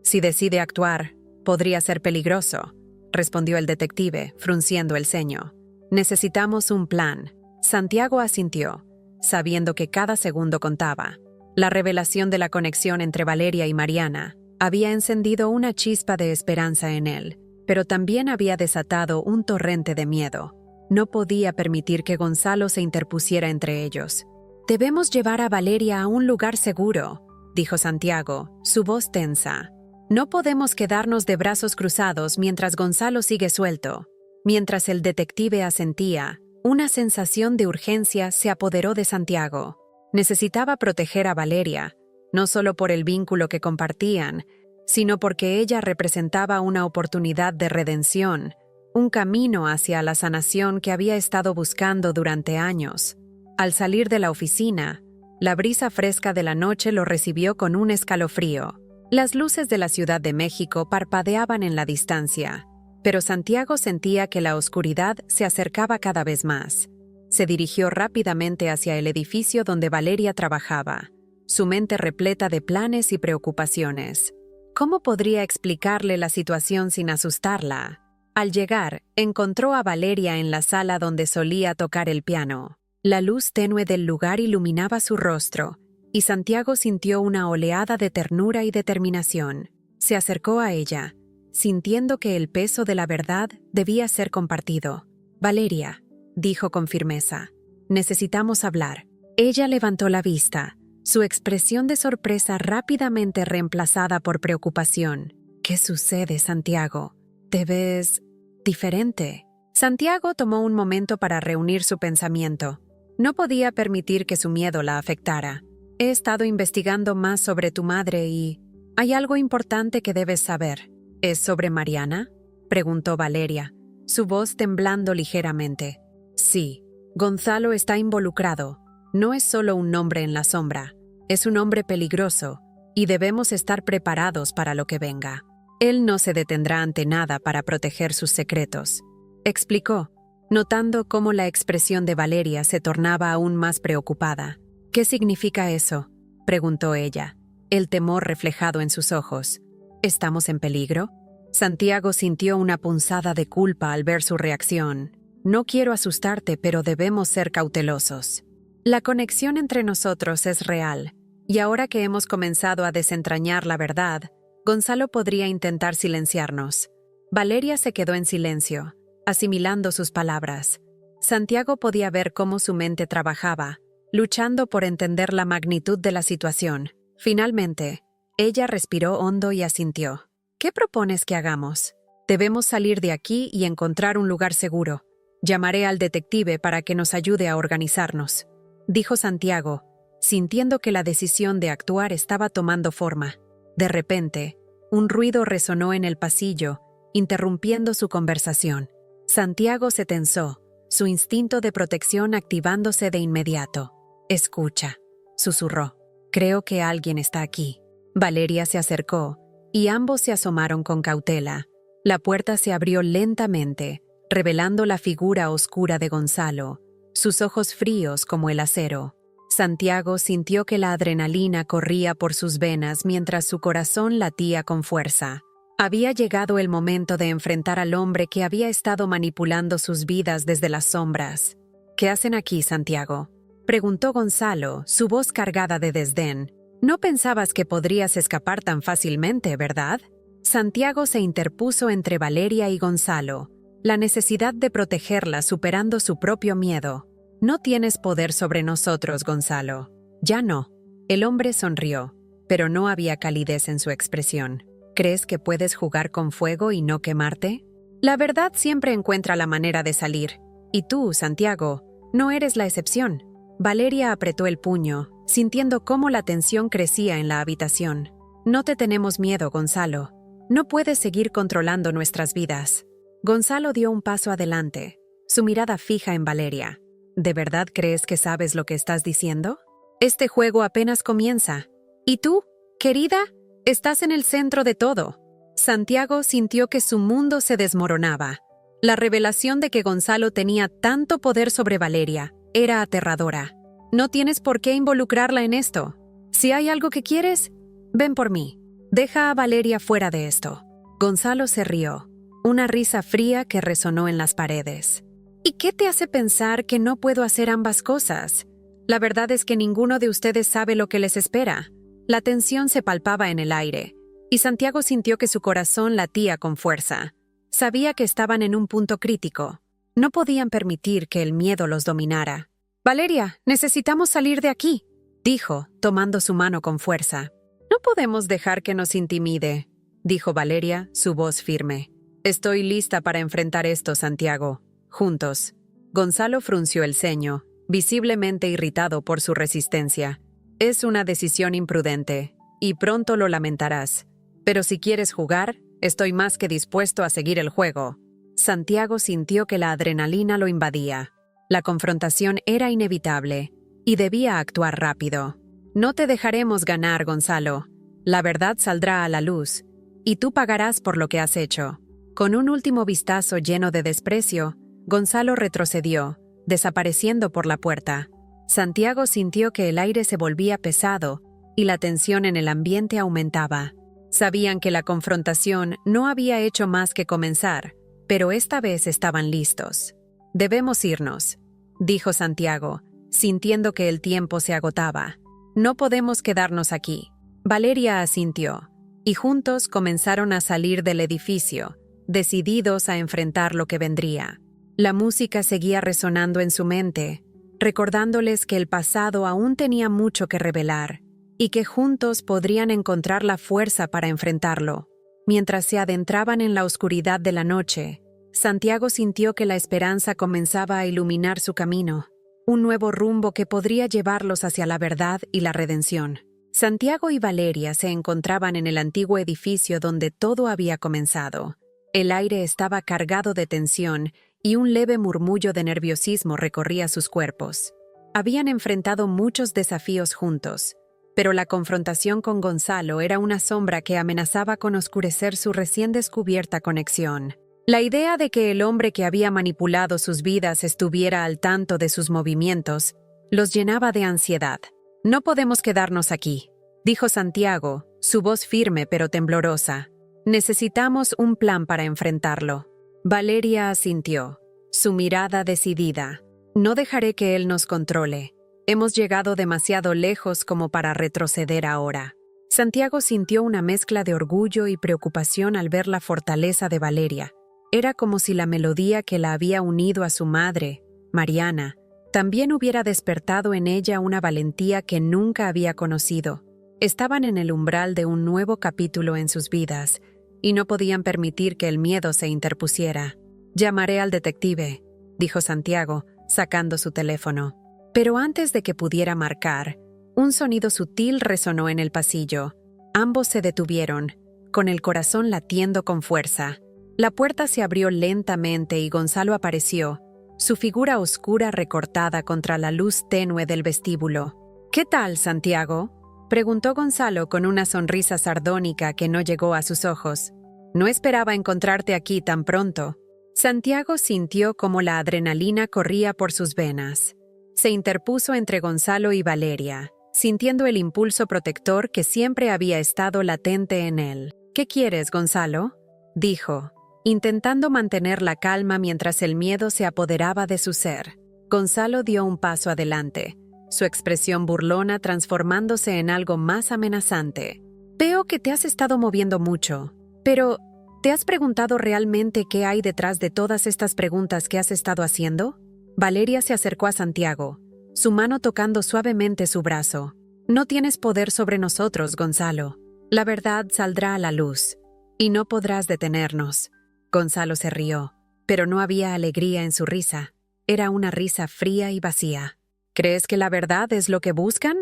Si decide actuar, podría ser peligroso», respondió el detective, frunciendo el ceño. «Necesitamos un plan». Santiago asintió, sabiendo que cada segundo contaba. La revelación de la conexión entre Valeria y Mariana había encendido una chispa de esperanza en él, pero también había desatado un torrente de miedo. No podía permitir que Gonzalo se interpusiera entre ellos. «Debemos llevar a Valeria a un lugar seguro», dijo Santiago, su voz tensa. «No podemos quedarnos de brazos cruzados mientras Gonzalo sigue suelto». Mientras el detective asentía, una sensación de urgencia se apoderó de Santiago. Necesitaba proteger a Valeria, no solo por el vínculo que compartían, sino porque ella representaba una oportunidad de redención, un camino hacia la sanación que había estado buscando durante años. Al salir de la oficina, la brisa fresca de la noche lo recibió con un escalofrío. Las luces de la Ciudad de México parpadeaban en la distancia, pero Santiago sentía que la oscuridad se acercaba cada vez más. Se dirigió rápidamente hacia el edificio donde Valeria trabajaba, su mente repleta de planes y preocupaciones. ¿Cómo podría explicarle la situación sin asustarla? Al llegar, encontró a Valeria en la sala donde solía tocar el piano. La luz tenue del lugar iluminaba su rostro, y Santiago sintió una oleada de ternura y determinación. Se acercó a ella, sintiendo que el peso de la verdad debía ser compartido. «Valeria», dijo con firmeza, «necesitamos hablar». Ella levantó la vista, su expresión de sorpresa rápidamente reemplazada por preocupación. «¿Qué sucede, Santiago? Te ves diferente». Santiago tomó un momento para reunir su pensamiento. No podía permitir que su miedo la afectara. «He estado investigando más sobre tu madre y hay algo importante que debes saber». «¿Es sobre Mariana?», preguntó Valeria, su voz temblando ligeramente. «Sí, Gonzalo está involucrado. No es solo un hombre en la sombra, es un hombre peligroso, y debemos estar preparados para lo que venga. Él no se detendrá ante nada para proteger sus secretos», explicó, notando cómo la expresión de Valeria se tornaba aún más preocupada. «¿Qué significa eso?», preguntó ella, el temor reflejado en sus ojos. «¿Estamos en peligro?». Santiago sintió una punzada de culpa al ver su reacción. «No quiero asustarte, pero debemos ser cautelosos. La conexión entre nosotros es real, y ahora que hemos comenzado a desentrañar la verdad, Gonzalo podría intentar silenciarnos». Valeria se quedó en silencio, asimilando sus palabras. Santiago podía ver cómo su mente trabajaba, luchando por entender la magnitud de la situación. Finalmente, ella respiró hondo y asintió. ¿Qué propones que hagamos? Debemos salir de aquí y encontrar un lugar seguro. Llamaré al detective para que nos ayude a organizarnos, dijo Santiago, sintiendo que la decisión de actuar estaba tomando forma. De repente, un ruido resonó en el pasillo, interrumpiendo su conversación. Santiago se tensó, su instinto de protección activándose de inmediato. «Escucha», susurró. «Creo que alguien está aquí». Valeria se acercó, y ambos se asomaron con cautela. La puerta se abrió lentamente, revelando la figura oscura de Gonzalo, sus ojos fríos como el acero. Santiago sintió que la adrenalina corría por sus venas mientras su corazón latía con fuerza. Había llegado el momento de enfrentar al hombre que había estado manipulando sus vidas desde las sombras. «¿Qué hacen aquí, Santiago?», preguntó Gonzalo, su voz cargada de desdén. «No pensabas que podrías escapar tan fácilmente, ¿verdad?». Santiago se interpuso entre Valeria y Gonzalo, la necesidad de protegerla superando su propio miedo. «No tienes poder sobre nosotros, Gonzalo». «Ya no». El hombre sonrió, pero no había calidez en su expresión. «¿Crees que puedes jugar con fuego y no quemarte? La verdad siempre encuentra la manera de salir. Y tú, Santiago, no eres la excepción». Valeria apretó el puño, sintiendo cómo la tensión crecía en la habitación. «No te tenemos miedo, Gonzalo. No puedes seguir controlando nuestras vidas». Gonzalo dio un paso adelante, su mirada fija en Valeria. «¿De verdad crees que sabes lo que estás diciendo? Este juego apenas comienza. ¿Y tú, querida? Estás en el centro de todo». Santiago sintió que su mundo se desmoronaba. La revelación de que Gonzalo tenía tanto poder sobre Valeria era aterradora. «No tienes por qué involucrarla en esto. Si hay algo que quieres, ven por mí. Deja a Valeria fuera de esto». Gonzalo se rió, una risa fría que resonó en las paredes. «¿Y qué te hace pensar que no puedo hacer ambas cosas? La verdad es que ninguno de ustedes sabe lo que les espera». La tensión se palpaba en el aire, y Santiago sintió que su corazón latía con fuerza. Sabía que estaban en un punto crítico. No podían permitir que el miedo los dominara. «Valeria, necesitamos salir de aquí», dijo, tomando su mano con fuerza. «No podemos dejar que nos intimide», dijo Valeria, su voz firme. «Estoy lista para enfrentar esto, Santiago. Juntos». Gonzalo frunció el ceño, visiblemente irritado por su resistencia. «Es una decisión imprudente, y pronto lo lamentarás. Pero si quieres jugar, estoy más que dispuesto a seguir el juego». Santiago sintió que la adrenalina lo invadía. La confrontación era inevitable, y debía actuar rápido. «No te dejaremos ganar, Gonzalo. La verdad saldrá a la luz, y tú pagarás por lo que has hecho». Con un último vistazo lleno de desprecio, Gonzalo retrocedió, desapareciendo por la puerta. Santiago sintió que el aire se volvía pesado y la tensión en el ambiente aumentaba. Sabían que la confrontación no había hecho más que comenzar, pero esta vez estaban listos. «Debemos irnos», dijo Santiago, sintiendo que el tiempo se agotaba. «No podemos quedarnos aquí». Valeria asintió, y juntos comenzaron a salir del edificio, decididos a enfrentar lo que vendría. La música seguía resonando en su mente, recordándoles que el pasado aún tenía mucho que revelar, y que juntos podrían encontrar la fuerza para enfrentarlo. Mientras se adentraban en la oscuridad de la noche, Santiago sintió que la esperanza comenzaba a iluminar su camino, un nuevo rumbo que podría llevarlos hacia la verdad y la redención. Santiago y Valeria se encontraban en el antiguo edificio donde todo había comenzado. El aire estaba cargado de tensión y un leve murmullo de nerviosismo recorría sus cuerpos. Habían enfrentado muchos desafíos juntos, pero la confrontación con Gonzalo era una sombra que amenazaba con oscurecer su recién descubierta conexión. La idea de que el hombre que había manipulado sus vidas estuviera al tanto de sus movimientos los llenaba de ansiedad. «No podemos quedarnos aquí», dijo Santiago, su voz firme pero temblorosa. «Necesitamos un plan para enfrentarlo». Valeria asintió, su mirada decidida. «No dejaré que él nos controle. Hemos llegado demasiado lejos como para retroceder ahora». Santiago sintió una mezcla de orgullo y preocupación al ver la fortaleza de Valeria. Era como si la melodía que la había unido a su madre Mariana, también hubiera despertado en ella una valentía que nunca había conocido. Estaban en el umbral de un nuevo capítulo en sus vidas, y no podían permitir que el miedo se interpusiera. «Llamaré al detective», dijo Santiago, sacando su teléfono. Pero antes de que pudiera marcar, un sonido sutil resonó en el pasillo. Ambos se detuvieron, con el corazón latiendo con fuerza. La puerta se abrió lentamente y Gonzalo apareció, su figura oscura recortada contra la luz tenue del vestíbulo. «¿Qué tal, Santiago?», preguntó Gonzalo con una sonrisa sardónica que no llegó a sus ojos. «No esperaba encontrarte aquí tan pronto». Santiago sintió como la adrenalina corría por sus venas. Se interpuso entre Gonzalo y Valeria, sintiendo el impulso protector que siempre había estado latente en él. «¿Qué quieres, Gonzalo?», dijo, intentando mantener la calma mientras el miedo se apoderaba de su ser. Gonzalo dio un paso adelante, su expresión burlona transformándose en algo más amenazante. «Veo que te has estado moviendo mucho, pero ¿te has preguntado realmente qué hay detrás de todas estas preguntas que has estado haciendo?». Valeria se acercó a Santiago, su mano tocando suavemente su brazo. «No tienes poder sobre nosotros, Gonzalo. La verdad saldrá a la luz, y no podrás detenernos». Gonzalo se rió, pero no había alegría en su risa. Era una risa fría y vacía. «¿Crees que la verdad es lo que buscan?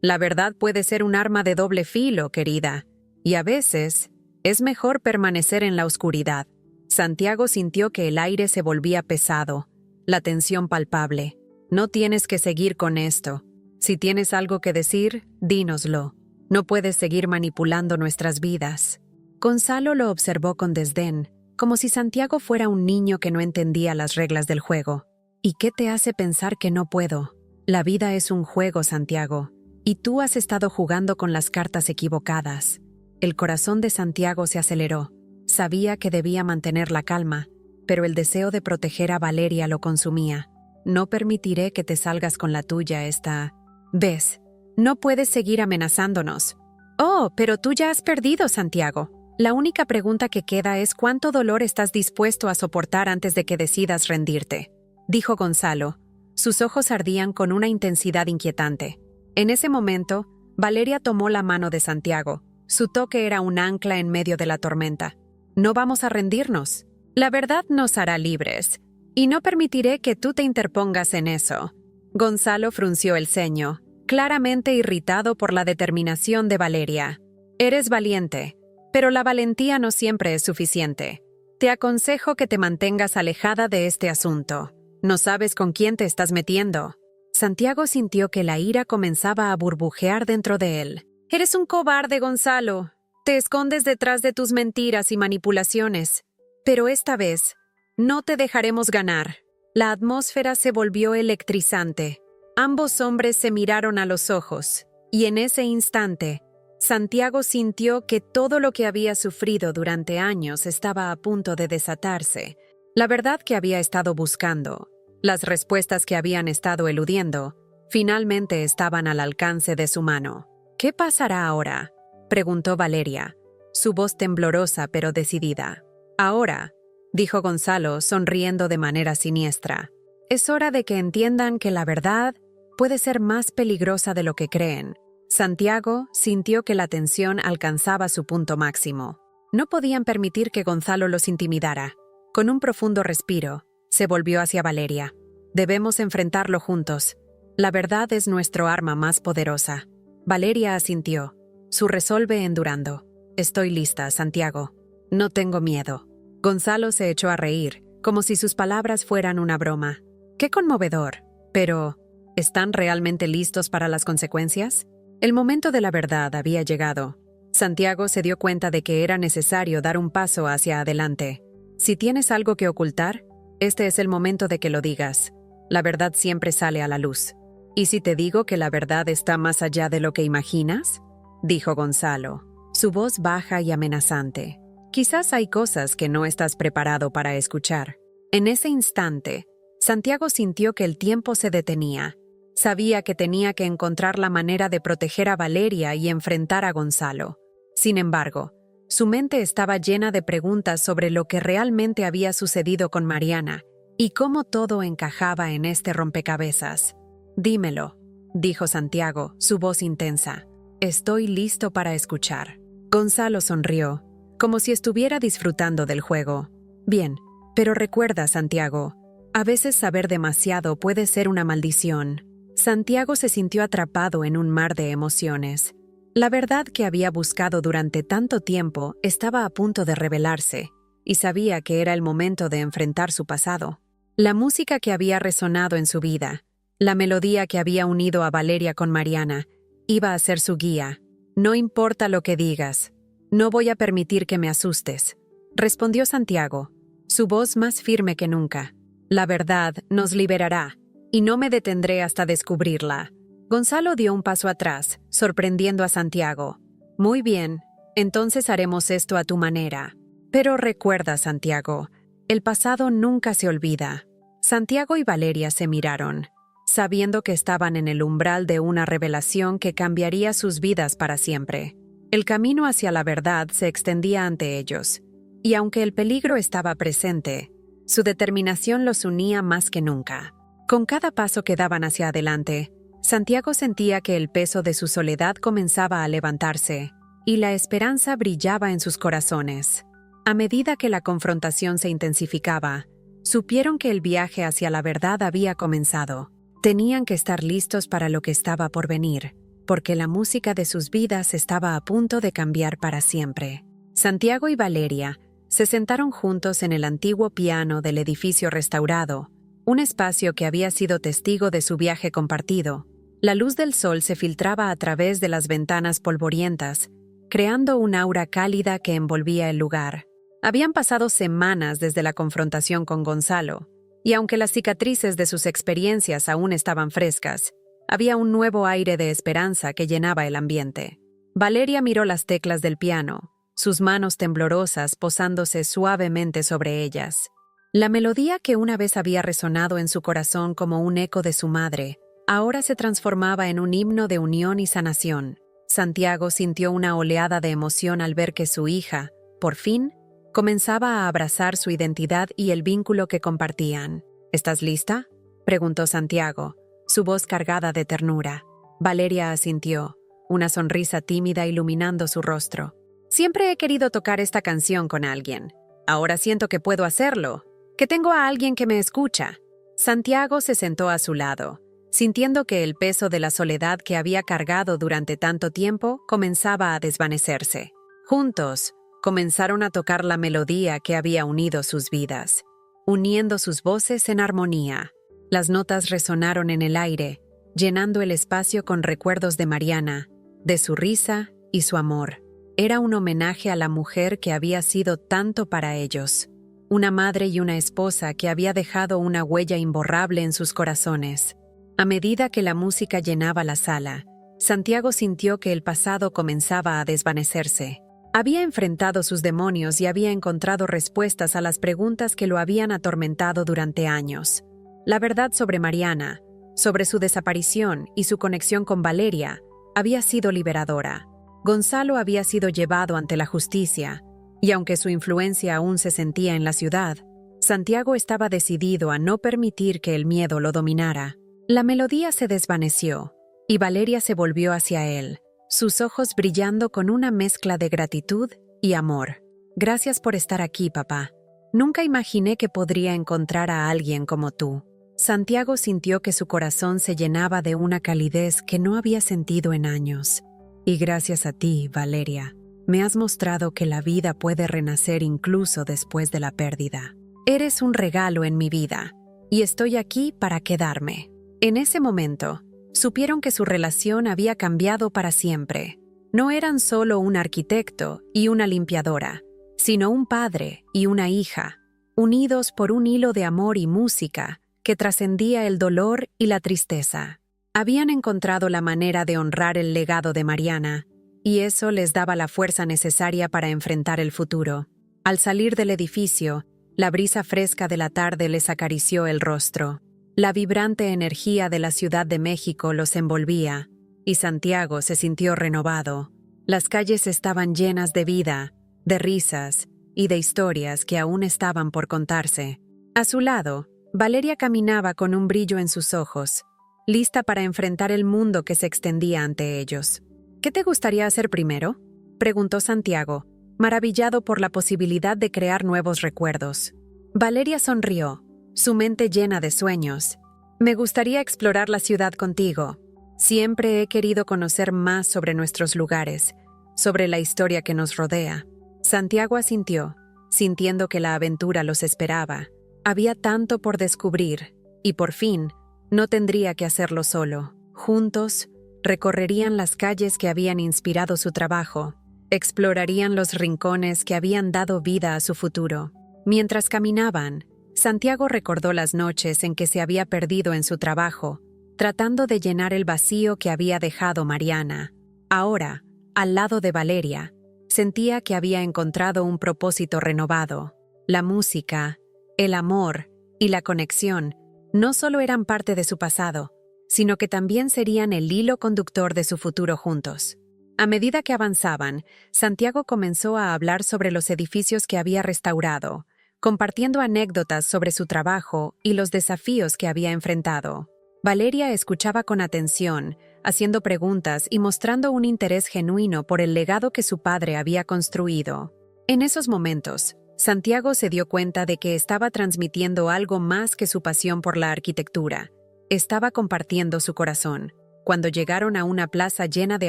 La verdad puede ser un arma de doble filo, querida, y a veces es mejor permanecer en la oscuridad». Santiago sintió que el aire se volvía pesado, la tensión palpable. «No tienes que seguir con esto. Si tienes algo que decir, dínoslo. No puedes seguir manipulando nuestras vidas». Gonzalo lo observó con desdén, como si Santiago fuera un niño que no entendía las reglas del juego. «¿Y qué te hace pensar que no puedo? La vida es un juego, Santiago, y tú has estado jugando con las cartas equivocadas». El corazón de Santiago se aceleró. Sabía que debía mantener la calma, pero el deseo de proteger a Valeria lo consumía. «No permitiré que te salgas con la tuya esta vez. No puedes seguir amenazándonos». «Oh, pero tú ya has perdido, Santiago. La única pregunta que queda es cuánto dolor estás dispuesto a soportar antes de que decidas rendirte», dijo Gonzalo. Sus ojos ardían con una intensidad inquietante. En ese momento, Valeria tomó la mano de Santiago. Su toque era un ancla en medio de la tormenta. «No vamos a rendirnos. La verdad nos hará libres, y no permitiré que tú te interpongas en eso». Gonzalo frunció el ceño, claramente irritado por la determinación de Valeria. «Eres valiente, pero la valentía no siempre es suficiente. Te aconsejo que te mantengas alejada de este asunto. No sabes con quién te estás metiendo». Santiago sintió que la ira comenzaba a burbujear dentro de él. «Eres un cobarde, Gonzalo. Te escondes detrás de tus mentiras y manipulaciones. Pero esta vez, no te dejaremos ganar». La atmósfera se volvió electrizante. Ambos hombres se miraron a los ojos, y en ese instante, Santiago sintió que todo lo que había sufrido durante años estaba a punto de desatarse. La verdad que había estado buscando, las respuestas que habían estado eludiendo, finalmente estaban al alcance de su mano. «¿Qué pasará ahora?», preguntó Valeria, su voz temblorosa pero decidida. «Ahora», dijo Gonzalo, sonriendo de manera siniestra, «es hora de que entiendan que la verdad puede ser más peligrosa de lo que creen». Santiago sintió que la tensión alcanzaba su punto máximo. No podían permitir que Gonzalo los intimidara. Con un profundo respiro, se volvió hacia Valeria. «Debemos enfrentarlo juntos. La verdad es nuestro arma más poderosa». Valeria asintió, su resolve endurando. «Estoy lista, Santiago. No tengo miedo». Gonzalo se echó a reír, como si sus palabras fueran una broma. «Qué conmovedor. Pero, ¿están realmente listos para las consecuencias?». El momento de la verdad había llegado. Santiago se dio cuenta de que era necesario dar un paso hacia adelante. «Si tienes algo que ocultar, este es el momento de que lo digas. La verdad siempre sale a la luz». «¿Y si te digo que la verdad está más allá de lo que imaginas?», dijo Gonzalo, su voz baja y amenazante. «Quizás hay cosas que no estás preparado para escuchar». En ese instante, Santiago sintió que el tiempo se detenía. Sabía que tenía que encontrar la manera de proteger a Valeria y enfrentar a Gonzalo. Sin embargo, su mente estaba llena de preguntas sobre lo que realmente había sucedido con Mariana y cómo todo encajaba en este rompecabezas. «Dímelo», dijo Santiago, su voz intensa. «Estoy listo para escuchar». Gonzalo sonrió, como si estuviera disfrutando del juego. «Bien, pero recuerda, Santiago, a veces saber demasiado puede ser una maldición». Santiago se sintió atrapado en un mar de emociones. La verdad que había buscado durante tanto tiempo estaba a punto de revelarse, y sabía que era el momento de enfrentar su pasado. La música que había resonado en su vida, la melodía que había unido a Valeria con Mariana, iba a ser su guía. «No importa lo que digas, no voy a permitir que me asustes», respondió Santiago, su voz más firme que nunca. «La verdad nos liberará, y no me detendré hasta descubrirla». Gonzalo dio un paso atrás, sorprendiendo a Santiago. «Muy bien, entonces haremos esto a tu manera. Pero recuerda, Santiago, el pasado nunca se olvida». Santiago y Valeria se miraron, sabiendo que estaban en el umbral de una revelación que cambiaría sus vidas para siempre. El camino hacia la verdad se extendía ante ellos, y aunque el peligro estaba presente, su determinación los unía más que nunca. Con cada paso que daban hacia adelante, Santiago sentía que el peso de su soledad comenzaba a levantarse, y la esperanza brillaba en sus corazones. A medida que la confrontación se intensificaba, supieron que el viaje hacia la verdad había comenzado. Tenían que estar listos para lo que estaba por venir, porque la música de sus vidas estaba a punto de cambiar para siempre. Santiago y Valeria se sentaron juntos en el antiguo piano del edificio restaurado, un espacio que había sido testigo de su viaje compartido. La luz del sol se filtraba a través de las ventanas polvorientas, creando un aura cálida que envolvía el lugar. Habían pasado semanas desde la confrontación con Gonzalo, y aunque las cicatrices de sus experiencias aún estaban frescas, había un nuevo aire de esperanza que llenaba el ambiente. Valeria miró las teclas del piano, sus manos temblorosas posándose suavemente sobre ellas. La melodía que una vez había resonado en su corazón como un eco de su madre, ahora se transformaba en un himno de unión y sanación. Santiago sintió una oleada de emoción al ver que su hija, por fin, comenzaba a abrazar su identidad y el vínculo que compartían. «¿Estás lista?», preguntó Santiago, su voz cargada de ternura. Valeria asintió, una sonrisa tímida iluminando su rostro. «Siempre he querido tocar esta canción con alguien. Ahora siento que puedo hacerlo, que tengo a alguien que me escucha». Santiago se sentó a su lado, sintiendo que el peso de la soledad que había cargado durante tanto tiempo comenzaba a desvanecerse. Juntos, comenzaron a tocar la melodía que había unido sus vidas, uniendo sus voces en armonía. Las notas resonaron en el aire, llenando el espacio con recuerdos de Mariana, de su risa y su amor. Era un homenaje a la mujer que había sido tanto para ellos, una madre y una esposa que había dejado una huella imborrable en sus corazones. A medida que la música llenaba la sala, Santiago sintió que el pasado comenzaba a desvanecerse. Había enfrentado sus demonios y había encontrado respuestas a las preguntas que lo habían atormentado durante años. La verdad sobre Mariana, sobre su desaparición y su conexión con Valeria, había sido liberadora. Gonzalo había sido llevado ante la justicia, y aunque su influencia aún se sentía en la ciudad, Santiago estaba decidido a no permitir que el miedo lo dominara. La melodía se desvaneció, y Valeria se volvió hacia él, sus ojos brillando con una mezcla de gratitud y amor. «Gracias por estar aquí, papá. Nunca imaginé que podría encontrar a alguien como tú». Santiago sintió que su corazón se llenaba de una calidez que no había sentido en años. «Y gracias a ti, Valeria, me has mostrado que la vida puede renacer incluso después de la pérdida. Eres un regalo en mi vida, y estoy aquí para quedarme». En ese momento, supieron que su relación había cambiado para siempre. No eran solo un arquitecto y una limpiadora, sino un padre y una hija, unidos por un hilo de amor y música que trascendía el dolor y la tristeza. Habían encontrado la manera de honrar el legado de Mariana, y eso les daba la fuerza necesaria para enfrentar el futuro. Al salir del edificio, la brisa fresca de la tarde les acarició el rostro. La vibrante energía de la Ciudad de México los envolvía, y Santiago se sintió renovado. Las calles estaban llenas de vida, de risas y de historias que aún estaban por contarse. A su lado, Valeria caminaba con un brillo en sus ojos, lista para enfrentar el mundo que se extendía ante ellos. ¿Qué te gustaría hacer primero?, preguntó Santiago, maravillado por la posibilidad de crear nuevos recuerdos. Valeria sonrió, su mente llena de sueños. Me gustaría explorar la ciudad contigo. Siempre he querido conocer más sobre nuestros lugares, sobre la historia que nos rodea. Santiago asintió, sintiendo que la aventura los esperaba. Había tanto por descubrir, y por fin, no tendría que hacerlo solo. Juntos, recorrerían las calles que habían inspirado su trabajo, explorarían los rincones que habían dado vida a su futuro. Mientras caminaban, Santiago recordó las noches en que se había perdido en su trabajo, tratando de llenar el vacío que había dejado Mariana. Ahora, al lado de Valeria, sentía que había encontrado un propósito renovado. La música, el amor y la conexión no solo eran parte de su pasado, sino que también serían el hilo conductor de su futuro juntos. A medida que avanzaban, Santiago comenzó a hablar sobre los edificios que había restaurado, compartiendo anécdotas sobre su trabajo y los desafíos que había enfrentado. Valeria escuchaba con atención, haciendo preguntas y mostrando un interés genuino por el legado que su padre había construido. En esos momentos, Santiago se dio cuenta de que estaba transmitiendo algo más que su pasión por la arquitectura. Estaba compartiendo su corazón. Cuando llegaron a una plaza llena de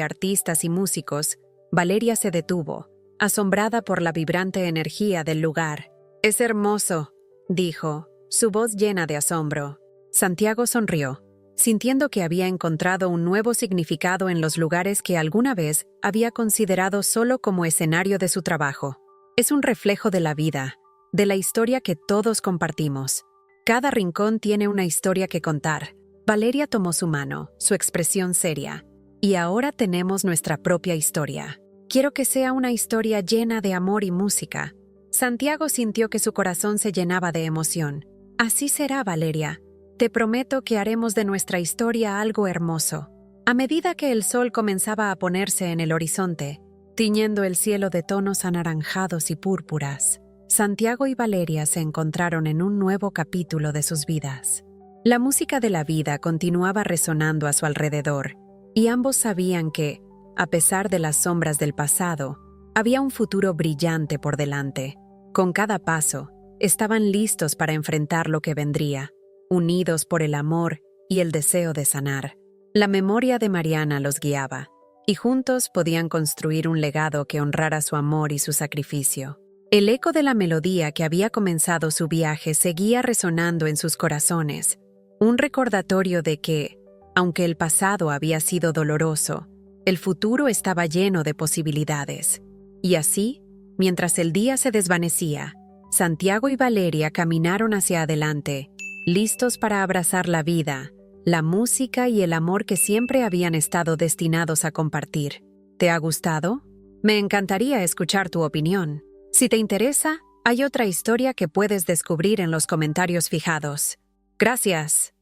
artistas y músicos, Valeria se detuvo, asombrada por la vibrante energía del lugar. «Es hermoso», dijo, su voz llena de asombro. Santiago sonrió, sintiendo que había encontrado un nuevo significado en los lugares que alguna vez había considerado solo como escenario de su trabajo. Es un reflejo de la vida, de la historia que todos compartimos. Cada rincón tiene una historia que contar. Valeria tomó su mano, su expresión seria. Y ahora tenemos nuestra propia historia. Quiero que sea una historia llena de amor y música. Santiago sintió que su corazón se llenaba de emoción. Así será, Valeria. Te prometo que haremos de nuestra historia algo hermoso. A medida que el sol comenzaba a ponerse en el horizonte, tiñendo el cielo de tonos anaranjados y púrpuras, Santiago y Valeria se encontraron en un nuevo capítulo de sus vidas. La música de la vida continuaba resonando a su alrededor, y ambos sabían que, a pesar de las sombras del pasado, había un futuro brillante por delante. Con cada paso, estaban listos para enfrentar lo que vendría, unidos por el amor y el deseo de sanar. La memoria de Mariana los guiaba, y juntos podían construir un legado que honrara su amor y su sacrificio. El eco de la melodía que había comenzado su viaje seguía resonando en sus corazones, un recordatorio de que, aunque el pasado había sido doloroso, el futuro estaba lleno de posibilidades. Y así, mientras el día se desvanecía, Santiago y Valeria caminaron hacia adelante, listos para abrazar la vida, la música y el amor que siempre habían estado destinados a compartir. ¿Te ha gustado? Me encantaría escuchar tu opinión. Si te interesa, hay otra historia que puedes descubrir en los comentarios fijados. Gracias.